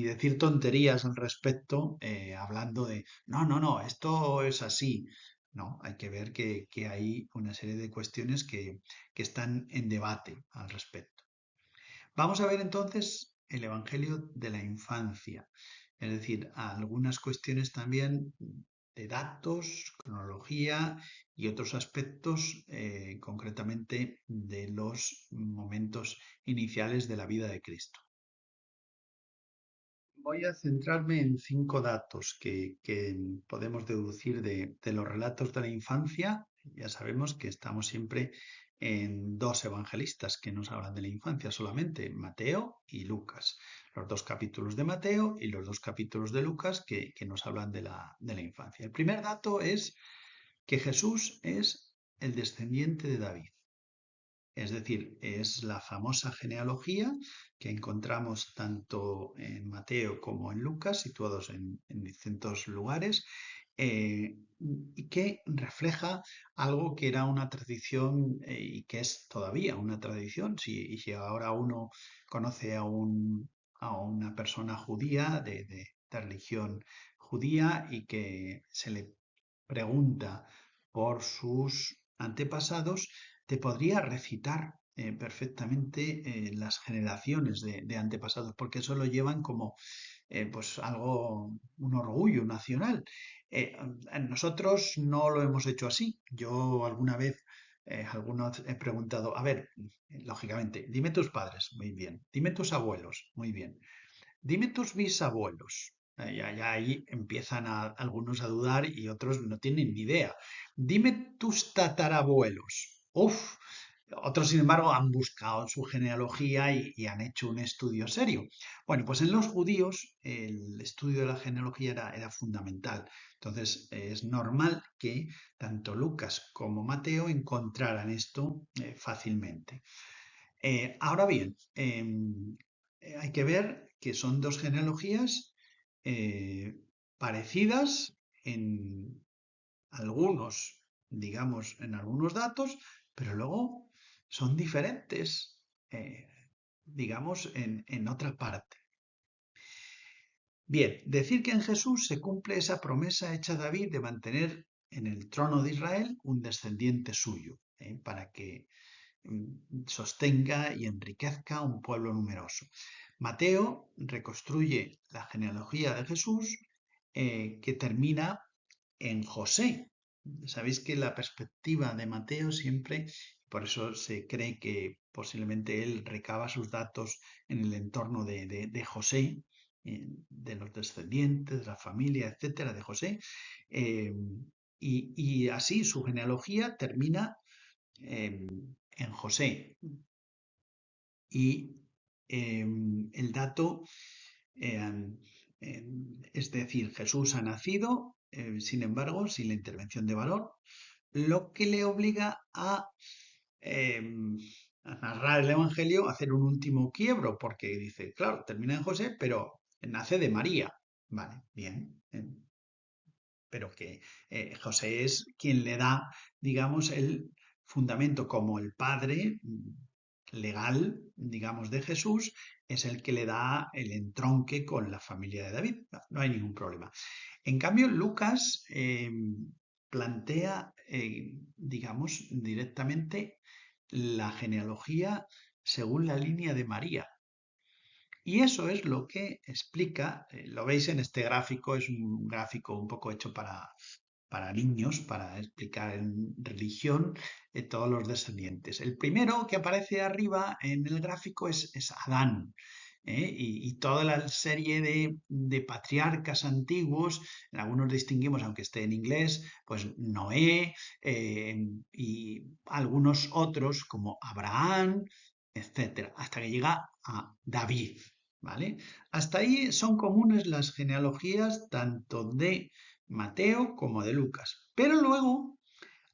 decir tonterías al respecto, hablando de, no, esto es así. No, hay que ver que hay una serie de cuestiones que están en debate al respecto. Vamos a ver entonces el Evangelio de la infancia, es decir, algunas cuestiones también de datos, cronología y otros aspectos, concretamente de los momentos iniciales de la vida de Cristo. Voy a centrarme en 5 datos que podemos deducir de los relatos de la infancia. Ya sabemos que estamos siempre en 2 evangelistas que nos hablan de la infancia solamente, Mateo y Lucas. Los 2 capítulos de Mateo y los 2 capítulos de Lucas que nos hablan de la infancia. El primer dato es que Jesús es el descendiente de David. Es decir, es la famosa genealogía que encontramos tanto en Mateo como en Lucas, situados en distintos lugares, y que refleja algo que era una tradición y que es todavía una tradición. Si ahora uno conoce a una persona judía de religión judía y que se le pregunta por sus antepasados, te podría recitar perfectamente las generaciones de antepasados, porque eso lo llevan como pues algo, un orgullo nacional. Nosotros no lo hemos hecho así. Yo alguna vez, algunos he preguntado, a ver, lógicamente, dime tus padres, muy bien, dime tus abuelos, muy bien, dime tus bisabuelos. Ya ahí empiezan algunos a dudar y otros no tienen ni idea. Dime tus tatarabuelos. Uf, otros, sin embargo, han buscado su genealogía y han hecho un estudio serio. Bueno, pues en los judíos el estudio de la genealogía era fundamental. Entonces es normal que tanto Lucas como Mateo encontraran esto fácilmente. Ahora bien, hay que ver que son 2 genealogías parecidas en algunos, digamos, en algunos datos, pero luego son diferentes, digamos, en otra parte. Bien, decir que en Jesús se cumple esa promesa hecha a David de mantener en el trono de Israel un descendiente suyo, para que sostenga y enriquezca un pueblo numeroso. Mateo reconstruye la genealogía de Jesús que termina en José. Sabéis que la perspectiva de Mateo siempre, por eso se cree que posiblemente él recaba sus datos en el entorno de José, de los descendientes, de la familia, etcétera, de José, eh, y así su genealogía termina en José. Y el dato, es decir, Jesús ha nacido, sin embargo, sin la intervención de varón, lo que le obliga a narrar el Evangelio, a hacer un último quiebro, porque dice, claro, termina en José, pero nace de María. Vale, bien. Pero que José es quien le da, digamos, el fundamento como el padre legal, digamos, de Jesús, es el que le da el entronque con la familia de David. No hay ningún problema. En cambio, Lucas plantea, digamos, directamente la genealogía según la línea de María. Y eso es lo que explica, lo veis en este gráfico, es un gráfico un poco hecho para niños, para explicar en religión todos los descendientes. El primero que aparece arriba en el gráfico es Adán. Y toda la serie de patriarcas antiguos, en algunos distinguimos, aunque esté en inglés, pues Noé y algunos otros como Abraham, etcétera, hasta que llega a David. ¿Vale? Hasta ahí son comunes las genealogías tanto de Mateo como de Lucas. Pero luego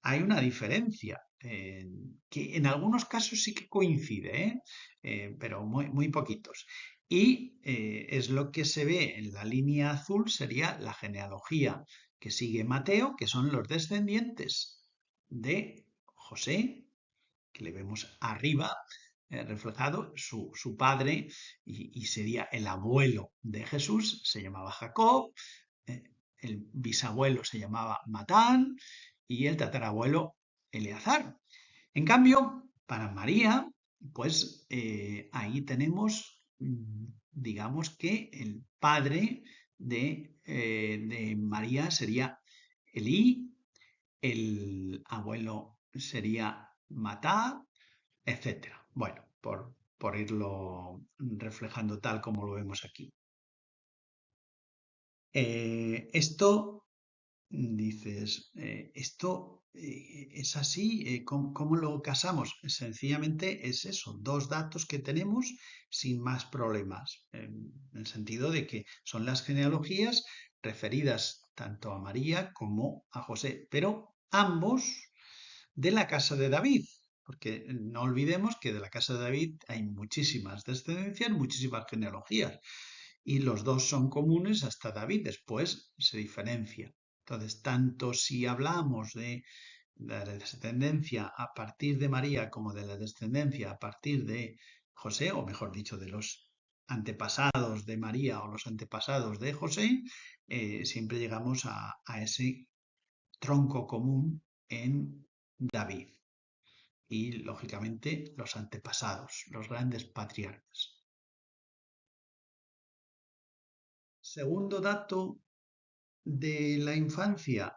hay una diferencia, que en algunos casos sí que coincide, pero muy poquitos. Y es lo que se ve en la línea azul, sería la genealogía que sigue Mateo, que son los descendientes de José, que le vemos arriba, reflejado, su padre, y sería el abuelo de Jesús, se llamaba Jacob, el bisabuelo se llamaba Matán y el tatarabuelo Eleazar. En cambio, para María, pues ahí tenemos, digamos que el padre de María sería Elí, el abuelo sería Matá, etcétera. Bueno, por irlo reflejando tal como lo vemos aquí. Esto dices, esto es así, ¿cómo lo casamos? Sencillamente es eso, dos datos que tenemos sin más problemas, en el sentido de que son las genealogías referidas tanto a María como a José, pero ambos de la casa de David, porque no olvidemos que de la casa de David hay muchísimas descendencias, muchísimas genealogías, y los dos son comunes hasta David, después se diferencia. Entonces, tanto si hablamos de la descendencia a partir de María como de la descendencia a partir de José, o mejor dicho, de los antepasados de María o los antepasados de José, siempre llegamos a ese tronco común en David y, lógicamente, los antepasados, los grandes patriarcas. Segundo dato de la infancia,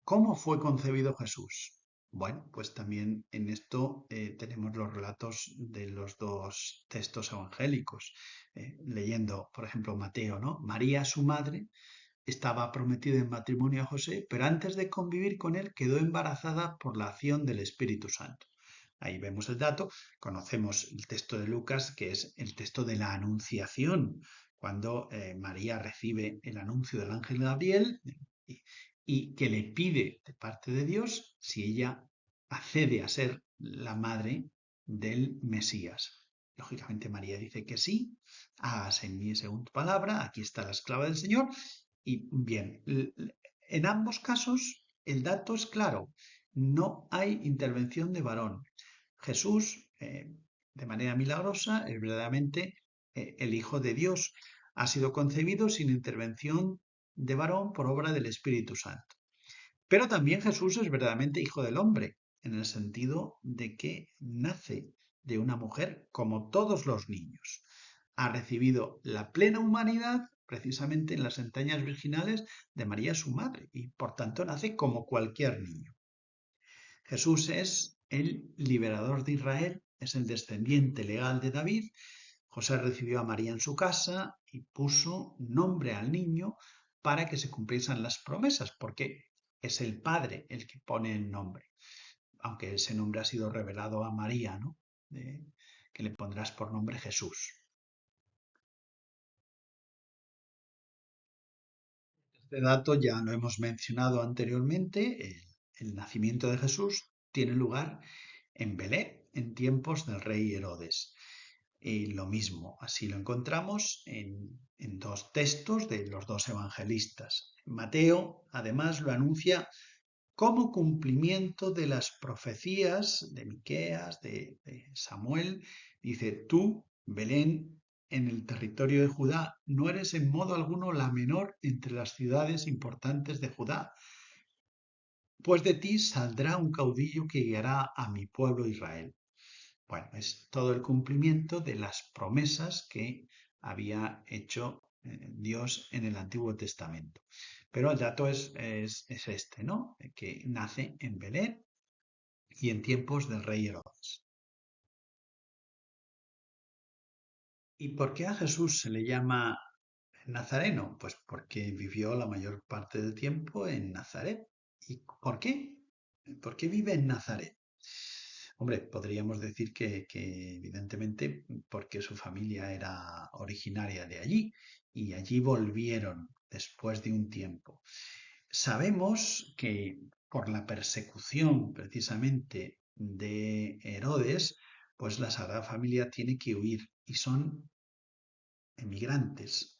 ¿cómo fue concebido Jesús? Bueno, pues también en esto tenemos los relatos de los dos textos evangélicos. Leyendo, por ejemplo, Mateo, ¿no? María, su madre, estaba prometida en matrimonio a José, pero antes de convivir con él quedó embarazada por la acción del Espíritu Santo. Ahí vemos el dato, conocemos el texto de Lucas, que es el texto de la Anunciación, cuando María recibe el anuncio del ángel Gabriel y que le pide de parte de Dios si ella accede a ser la madre del Mesías. Lógicamente María dice que sí, hágase en mí según tu palabra, aquí está la esclava del Señor. Y bien, en ambos casos el dato es claro, no hay intervención de varón. Jesús, de manera milagrosa, es verdaderamente el Hijo de Dios. Ha sido concebido sin intervención de varón por obra del Espíritu Santo. Pero también Jesús es verdaderamente Hijo del Hombre, en el sentido de que nace de una mujer como todos los niños. Ha recibido la plena humanidad, precisamente en las entrañas virginales de María su madre y por tanto nace como cualquier niño. Jesús es el liberador de Israel, es el descendiente legal de David. José recibió a María en su casa y puso nombre al niño para que se cumpliesen las promesas, porque es el Padre el que pone el nombre, aunque ese nombre ha sido revelado a María, ¿no? Que le pondrás por nombre Jesús. Este dato ya lo hemos mencionado anteriormente. El nacimiento de Jesús tiene lugar en Belén, en tiempos del rey Herodes. Y lo mismo, así lo encontramos en dos textos de los dos evangelistas. Mateo, además, lo anuncia como cumplimiento de las profecías de Miqueas, de Samuel. Dice, tú, Belén, en el territorio de Judá, no eres en modo alguno la menor entre las ciudades importantes de Judá, pues de ti saldrá un caudillo que guiará a mi pueblo Israel. Bueno, es todo el cumplimiento de las promesas que había hecho Dios en el Antiguo Testamento. Pero el dato es este, ¿no? Que nace en Belén y en tiempos del rey Herodes. ¿Y por qué a Jesús se le llama Nazareno? Pues porque vivió la mayor parte del tiempo en Nazaret. ¿Y por qué? ¿Por qué vive en Nazaret? Hombre, podríamos decir que evidentemente porque su familia era originaria de allí y allí volvieron después de un tiempo. Sabemos que por la persecución precisamente de Herodes, pues la Sagrada Familia tiene que huir y son emigrantes.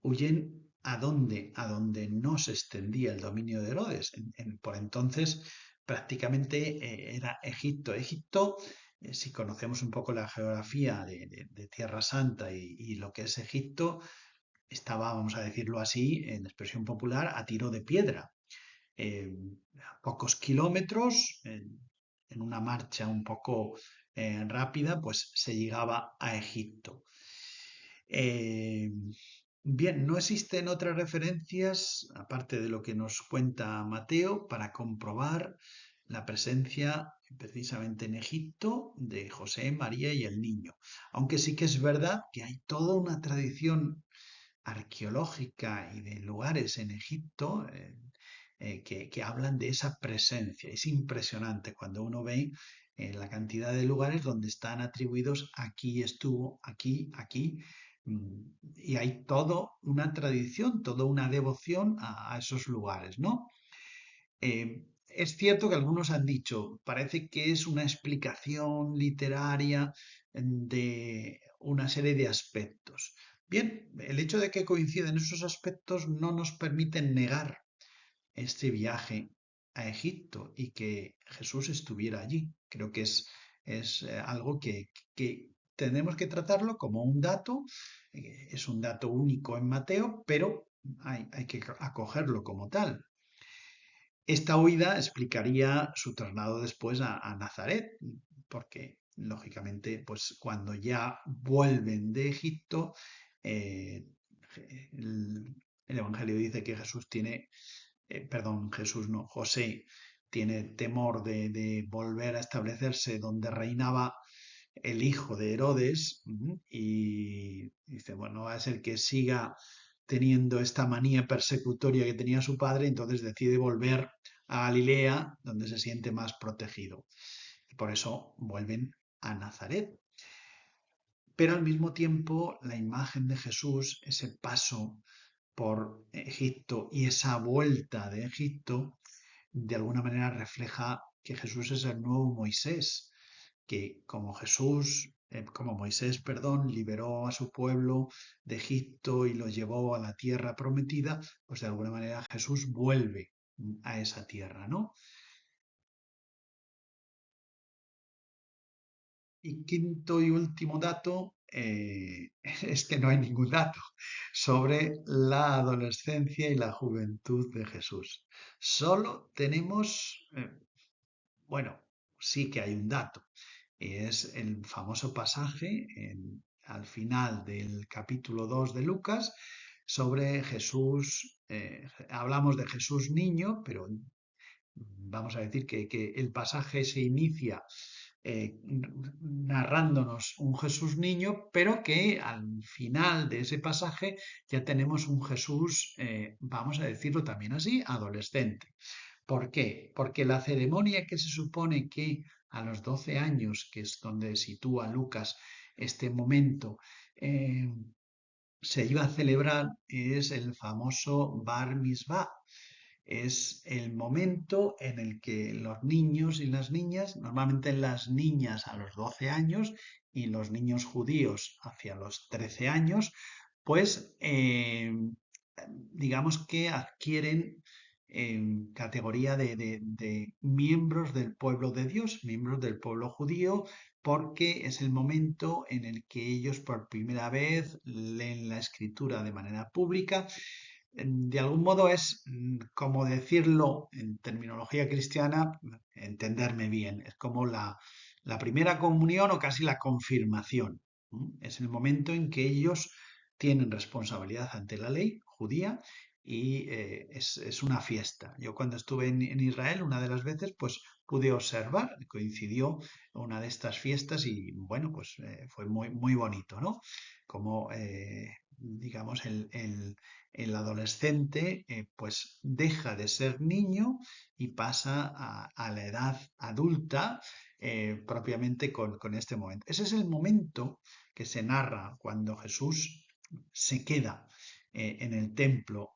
Huyen ¿a dónde? A donde no se extendía el dominio de Herodes. Por entonces prácticamente era Egipto. Egipto, si conocemos un poco la geografía de Tierra Santa y lo que es Egipto, estaba, vamos a decirlo así, en expresión popular, a tiro de piedra. A pocos kilómetros, en una marcha un poco rápida, pues se llegaba a Egipto. Eh, Bien, no existen otras referencias, aparte de lo que nos cuenta Mateo, para comprobar la presencia precisamente en Egipto de José, María y el niño. Aunque sí que es verdad que hay toda una tradición arqueológica y de lugares en Egipto que hablan de esa presencia. Es impresionante cuando uno ve la cantidad de lugares donde están atribuidos aquí estuvo, aquí, aquí, y hay toda una tradición, toda una devoción a esos lugares, ¿no? Es cierto que algunos han dicho, parece que es una explicación literaria de una serie de aspectos. Bien, el hecho de que coinciden esos aspectos no nos permite negar este viaje a Egipto y que Jesús estuviera allí. Creo que es algo que tenemos que tratarlo como un dato, es un dato único en Mateo, pero hay que acogerlo como tal. Esta huida explicaría su traslado después a Nazaret, porque lógicamente, pues cuando ya vuelven de Egipto, eh, el Evangelio dice que Jesús tiene, perdón, Jesús no, José tiene temor de volver a establecerse donde reinaba el hijo de Herodes y dice, bueno, va a ser que siga teniendo esta manía persecutoria que tenía su padre, entonces decide volver a Galilea, donde se siente más protegido. Y por eso vuelven a Nazaret. Pero al mismo tiempo, la imagen de Jesús, ese paso por Egipto y esa vuelta de Egipto, de alguna manera refleja que Jesús es el nuevo Moisés, que como Moisés, perdón, liberó a su pueblo de Egipto y lo llevó a la tierra prometida, pues de alguna manera Jesús vuelve a esa tierra, ¿no? Y quinto y último dato, es que no hay ningún dato sobre la adolescencia y la juventud de Jesús. Solo tenemos, bueno, sí que hay un dato, y es el famoso pasaje al final del capítulo 2 de Lucas sobre Jesús. Hablamos de Jesús niño, pero vamos a decir que el pasaje se inicia narrándonos un Jesús niño, pero que al final de ese pasaje ya tenemos un Jesús, vamos a decirlo también así, adolescente. ¿Por qué? Porque la ceremonia que se supone que a los 12 años, que es donde sitúa Lucas este momento, se iba a celebrar, es el famoso Bar Mitzvah. Es el momento en el que los niños y las niñas, normalmente las niñas a los 12 años y los niños judíos hacia los 13 años, pues digamos que adquieren categoría de miembros del pueblo de Dios, miembros del pueblo judío, porque es el momento en el que ellos por primera vez leen la escritura de manera pública. De algún modo es, como decirlo en terminología cristiana, entenderme bien, es como la primera comunión o casi la confirmación. Es el momento en que ellos tienen responsabilidad ante la ley judía y es una fiesta. Yo cuando estuve en Israel, una de las veces, pues pude observar, coincidió una de estas fiestas y bueno, pues fue muy, muy bonito, ¿no? Como, digamos, el adolescente pues deja de ser niño y pasa a la edad adulta propiamente con este momento. Ese es el momento que se narra cuando Jesús se queda en el templo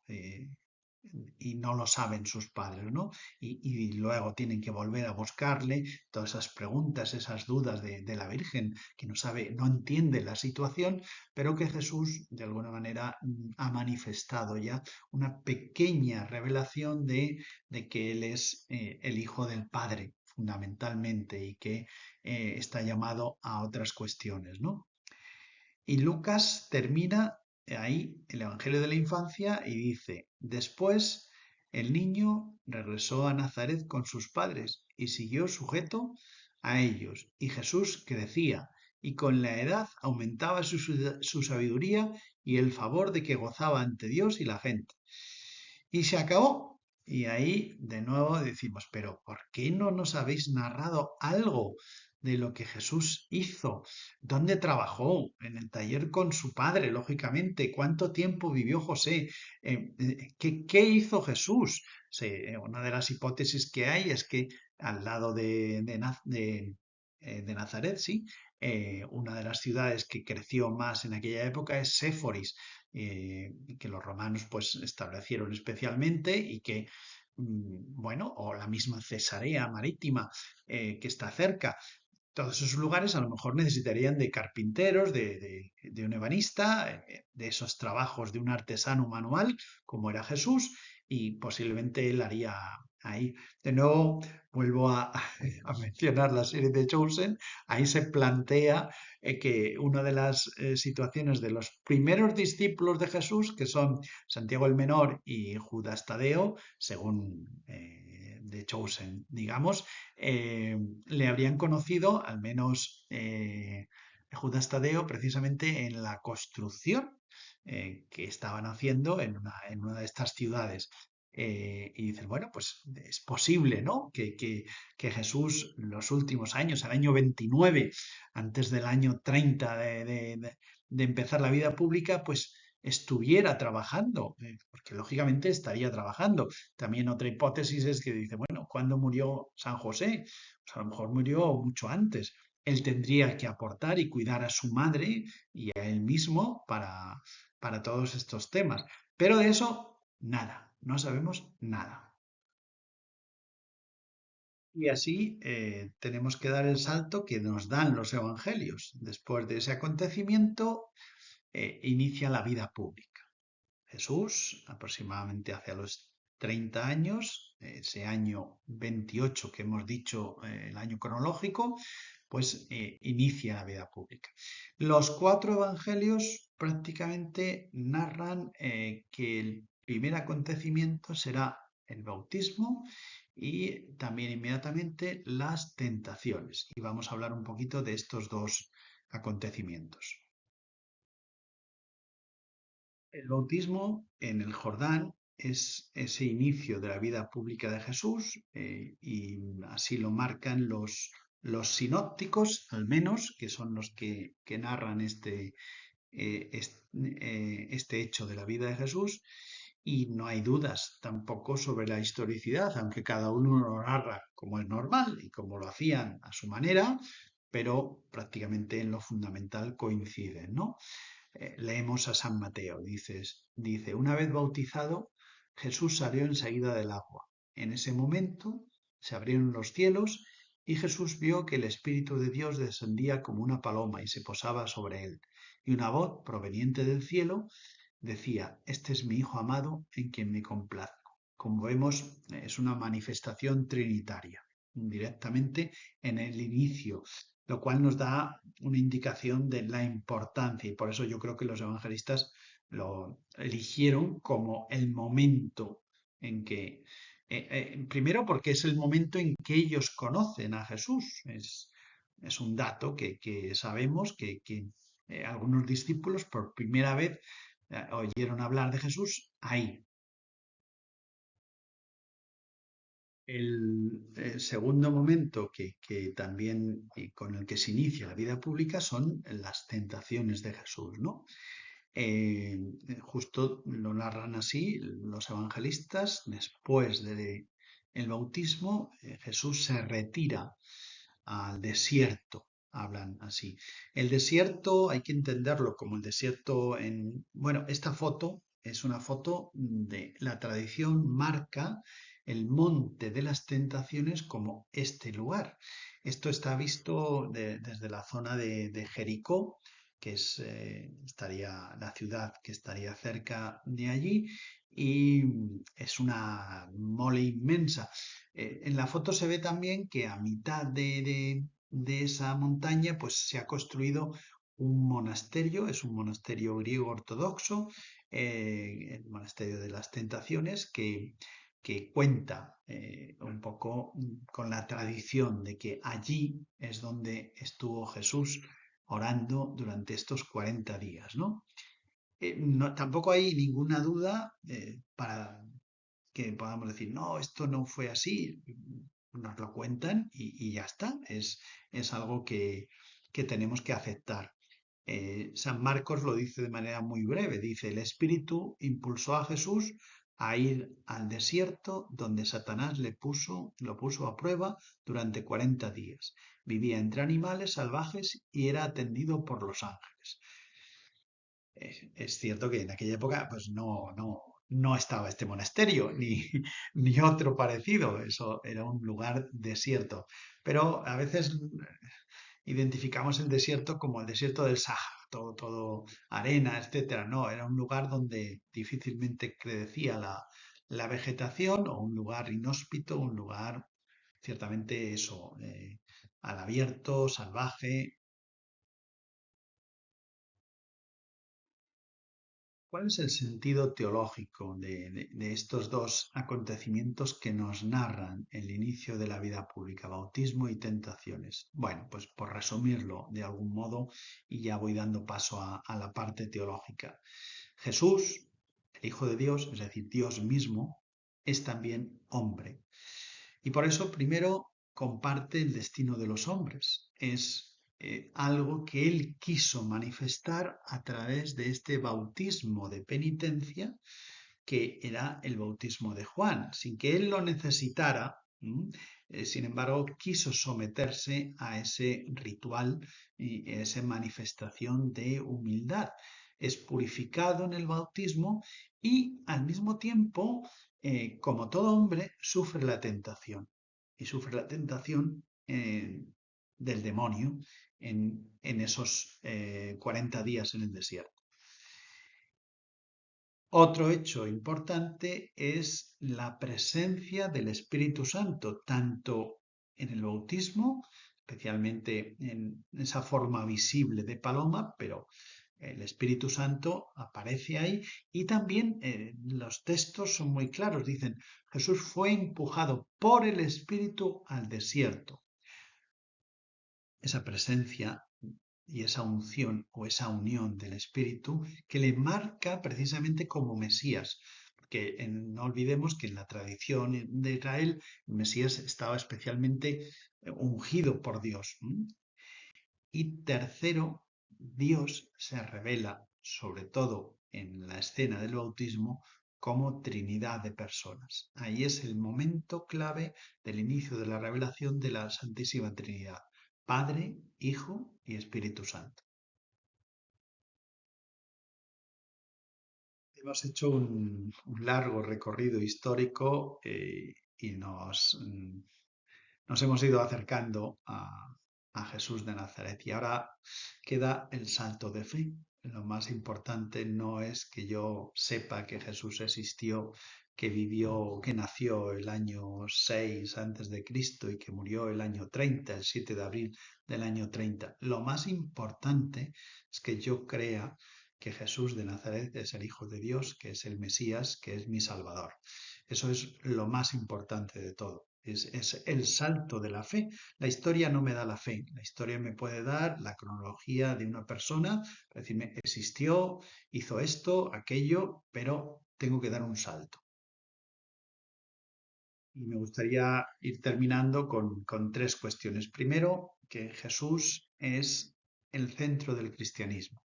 y no lo saben sus padres, ¿no? Y luego tienen que volver a buscarle todas esas preguntas, esas dudas de la Virgen, que no sabe, no entiende la situación, pero que Jesús de alguna manera ha manifestado ya una pequeña revelación de que Él es el Hijo del Padre, fundamentalmente, y que está llamado a otras cuestiones, ¿no? Y Lucas termina ahí el Evangelio de la Infancia y dice, después el niño regresó a Nazaret con sus padres y siguió sujeto a ellos. Y Jesús crecía y con la edad aumentaba su sabiduría y el favor de que gozaba ante Dios y la gente. Y se acabó. Y ahí de nuevo decimos, pero ¿por qué no nos habéis narrado algo de lo que Jesús hizo? ¿Dónde trabajó? En el taller con su padre, lógicamente. ¿Cuánto tiempo vivió José? ¿Qué hizo Jesús? Sí, una de las hipótesis que hay es que al lado de Nazaret, sí, una de las ciudades que creció más en aquella época es Séforis, que los romanos pues establecieron especialmente y que, bueno, o la misma Cesarea Marítima que está cerca. Todos esos lugares a lo mejor necesitarían de carpinteros, de un ebanista, de esos trabajos de un artesano manual, como era Jesús, y posiblemente él haría ahí. De nuevo, vuelvo a mencionar la serie de Chosen. Ahí se plantea que una de las situaciones de los primeros discípulos de Jesús, que son Santiago el Menor y Judas Tadeo, según de Chosen, digamos, le habrían conocido, al menos Judas Tadeo, precisamente en la construcción que estaban haciendo en una de estas ciudades. Y dicen, bueno, pues es posible, ¿no? Que Jesús, los últimos años, el año 29, antes del año 30 de empezar la vida pública, pues estuviera trabajando, porque lógicamente estaría trabajando. También otra hipótesis es que dice, bueno, ¿cuándo murió San José? Pues a lo mejor murió mucho antes. Él tendría que aportar y cuidar a su madre y a él mismo para todos estos temas. Pero de eso, nada, no sabemos nada. Y así tenemos que dar el salto que nos dan los evangelios. Después de ese acontecimiento, inicia la vida pública. Jesús, aproximadamente hacia los 30 años, ese año 28 que hemos dicho, el año cronológico, pues inicia la vida pública. Los cuatro evangelios prácticamente narran que el primer acontecimiento será el bautismo y también inmediatamente las tentaciones. Y vamos a hablar un poquito de estos dos acontecimientos. El bautismo en el Jordán es ese inicio de la vida pública de Jesús, y así lo marcan los sinópticos, al menos, que son los que narran este hecho de la vida de Jesús, y no hay dudas tampoco sobre la historicidad, aunque cada uno lo narra como es normal y como lo hacían a su manera, pero prácticamente en lo fundamental coinciden, ¿no? Leemos a San Mateo, dice, una vez bautizado, Jesús salió enseguida del agua. En ese momento se abrieron los cielos y Jesús vio que el Espíritu de Dios descendía como una paloma y se posaba sobre él. Y una voz proveniente del cielo decía, este es mi Hijo amado en quien me complazco. Como vemos, es una manifestación trinitaria, directamente en el inicio, lo cual nos da una indicación de la importancia, y por eso yo creo que los evangelistas lo eligieron como el momento en que, primero porque es el momento en que ellos conocen a Jesús, es un dato que sabemos que algunos discípulos por primera vez oyeron hablar de Jesús ahí. El segundo momento que también y con el que se inicia la vida pública son las tentaciones de Jesús, ¿no? Justo lo narran así los evangelistas. Después del bautismo, Jesús se retira al desierto, hablan así. El desierto hay que entenderlo como el desierto Bueno, esta foto es una foto de la tradición marca el monte de las tentaciones como este lugar. Esto está visto desde la zona de Jericó, que estaría la ciudad que estaría cerca de allí, y es una mole inmensa. En la foto se ve también que a mitad de esa montaña pues se ha construido un monasterio, es un monasterio griego ortodoxo, el monasterio de las tentaciones, que cuenta un poco con la tradición de que allí es donde estuvo Jesús orando durante estos 40 días, ¿no? Tampoco hay ninguna duda para que podamos decir, no, esto no fue así, nos lo cuentan y ya está, es algo que tenemos que aceptar. San Marcos lo dice de manera muy breve, dice, el Espíritu impulsó a Jesús a ir al desierto donde Satanás lo puso a prueba durante 40 días. Vivía entre animales salvajes y era atendido por los ángeles. Es cierto que en aquella época pues no estaba este monasterio ni otro parecido, eso era un lugar desierto. Pero a veces identificamos el desierto como el desierto del Sáhara, todo arena, etcétera. No, era un lugar donde difícilmente crecía la vegetación, o un lugar inhóspito, un lugar ciertamente eso, al abierto, salvaje. ¿Cuál es el sentido teológico de estos dos acontecimientos que nos narran el inicio de la vida pública, bautismo y tentaciones? Bueno, pues por resumirlo de algún modo, y ya voy dando paso a la parte teológica. Jesús, el Hijo de Dios, es decir, Dios mismo, es también hombre. Y por eso primero comparte el destino de los hombres. Es algo que él quiso manifestar a través de este bautismo de penitencia, que era el bautismo de Juan, sin que él lo necesitara. Sin embargo, quiso someterse a ese ritual y a esa manifestación de humildad. Es purificado en el bautismo y al mismo tiempo, como todo hombre, sufre la tentación. Y sufre la tentación del demonio en esos 40 días en el desierto. Otro hecho importante es la presencia del Espíritu Santo, tanto en el bautismo, especialmente en esa forma visible de paloma, pero el Espíritu Santo aparece ahí, y también los textos son muy claros, dicen, Jesús fue empujado por el Espíritu al desierto. Esa presencia y esa unción o esa unión del Espíritu que le marca precisamente como Mesías. Porque no olvidemos que en la tradición de Israel el Mesías estaba especialmente ungido por Dios. Y tercero, Dios se revela, sobre todo en la escena del bautismo, como Trinidad de personas. Ahí es el momento clave del inicio de la revelación de la Santísima Trinidad, Padre, Hijo y Espíritu Santo. Hemos hecho un largo recorrido histórico y nos hemos ido acercando a Jesús de Nazaret y ahora queda el salto de fe. Lo más importante no es que yo sepa que Jesús existió, que vivió, que nació el año 6 antes de Cristo y que murió el año 30, el 7 de abril del año 30. Lo más importante es que yo crea que Jesús de Nazaret es el Hijo de Dios, que es el Mesías, que es mi Salvador. Eso es lo más importante de todo. Es el salto de la fe. La historia no me da la fe. La historia me puede dar la cronología de una persona, decirme, existió, hizo esto, aquello, pero tengo que dar un salto. Y me gustaría ir terminando con tres cuestiones. Primero, que Jesús es el centro del cristianismo.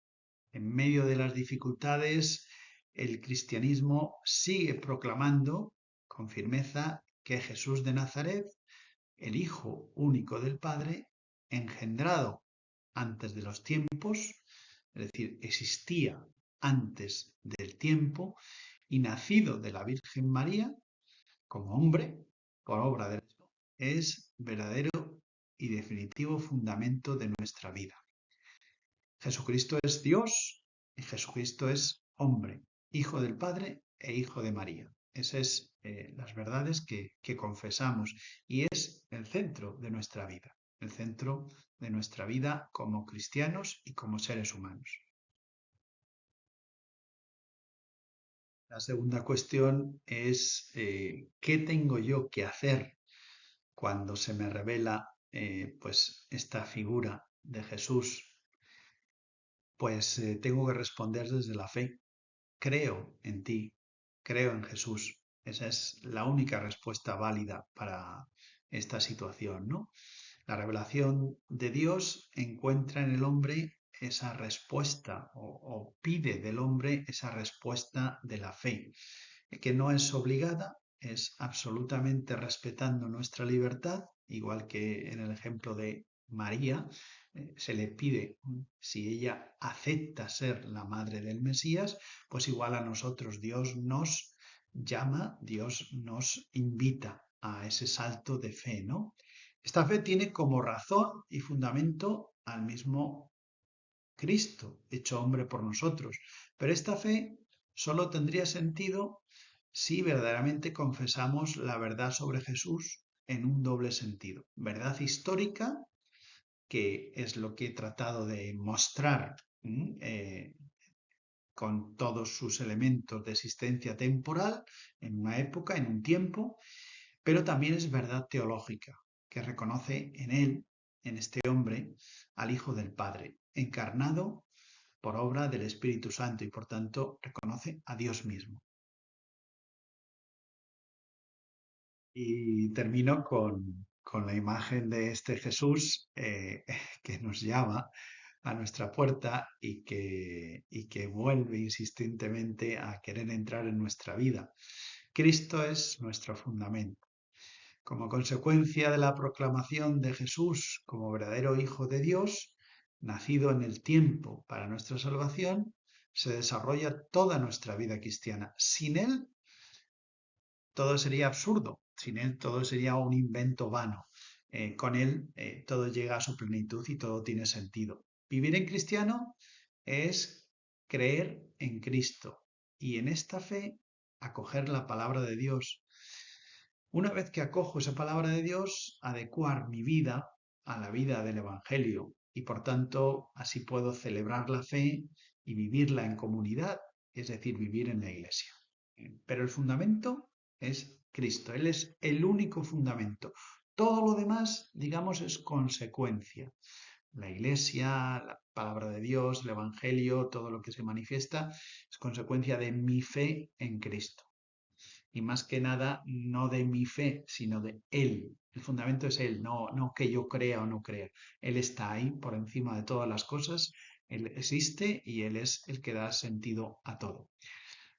En medio de las dificultades, el cristianismo sigue proclamando con firmeza que Jesús de Nazaret, el Hijo único del Padre, engendrado antes de los tiempos, es decir, existía antes del tiempo y nacido de la Virgen María como hombre, por obra de Dios, es verdadero y definitivo fundamento de nuestra vida. Jesucristo es Dios y Jesucristo es hombre, hijo del Padre e hijo de María. Esas es las verdades que confesamos y es el centro de nuestra vida, el centro de nuestra vida como cristianos y como seres humanos. La segunda cuestión es ¿qué tengo yo que hacer cuando se me revela pues esta figura de Jesús? Pues tengo que responder desde la fe. Creo en ti, creo en Jesús. Esa es la única respuesta válida para esta situación, ¿no? La revelación de Dios encuentra en el hombre esa respuesta o pide del hombre esa respuesta de la fe, que no es obligada, es absolutamente respetando nuestra libertad, igual que en el ejemplo de María, se le pide si ella acepta ser la madre del Mesías, pues igual a nosotros Dios nos llama, Dios nos invita a ese salto de fe, ¿no? Esta fe tiene como razón y fundamento al mismo Cristo, hecho hombre por nosotros, pero esta fe solo tendría sentido si verdaderamente confesamos la verdad sobre Jesús en un doble sentido. Verdad histórica, que es lo que he tratado de mostrar con todos sus elementos de existencia temporal, en una época, en un tiempo, pero también es verdad teológica, que reconoce en él, en este hombre, al Hijo del Padre, encarnado por obra del Espíritu Santo y por tanto reconoce a Dios mismo. Y termino con la imagen de este Jesús que nos llama a nuestra puerta y que vuelve insistentemente a querer entrar en nuestra vida. Cristo es nuestro fundamento. Como consecuencia de la proclamación de Jesús como verdadero Hijo de Dios, nacido en el tiempo para nuestra salvación, se desarrolla toda nuestra vida cristiana. Sin Él, todo sería absurdo. Sin Él, todo sería un invento vano. Con Él, todo llega a su plenitud y todo tiene sentido. Vivir en cristiano es creer en Cristo y en esta fe acoger la palabra de Dios. Una vez que acojo esa palabra de Dios, adecuar mi vida a la vida del Evangelio y por tanto así puedo celebrar la fe y vivirla en comunidad, es decir, vivir en la iglesia. Pero el fundamento es Cristo, Él es el único fundamento. Todo lo demás, digamos, es consecuencia. La iglesia, palabra de Dios, el Evangelio, todo lo que se manifiesta, es consecuencia de mi fe en Cristo. Y más que nada, no de mi fe, sino de Él. El fundamento es Él, no que yo crea o no crea. Él está ahí por encima de todas las cosas, Él existe y Él es el que da sentido a todo.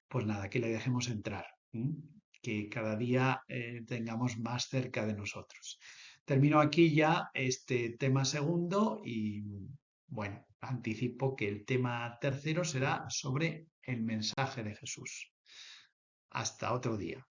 Pues nada, que le dejemos entrar, ¿m? Que cada día tengamos más cerca de nosotros. Termino aquí ya este tema segundo y bueno, anticipo que el tema tercero será sobre el mensaje de Jesús. Hasta otro día.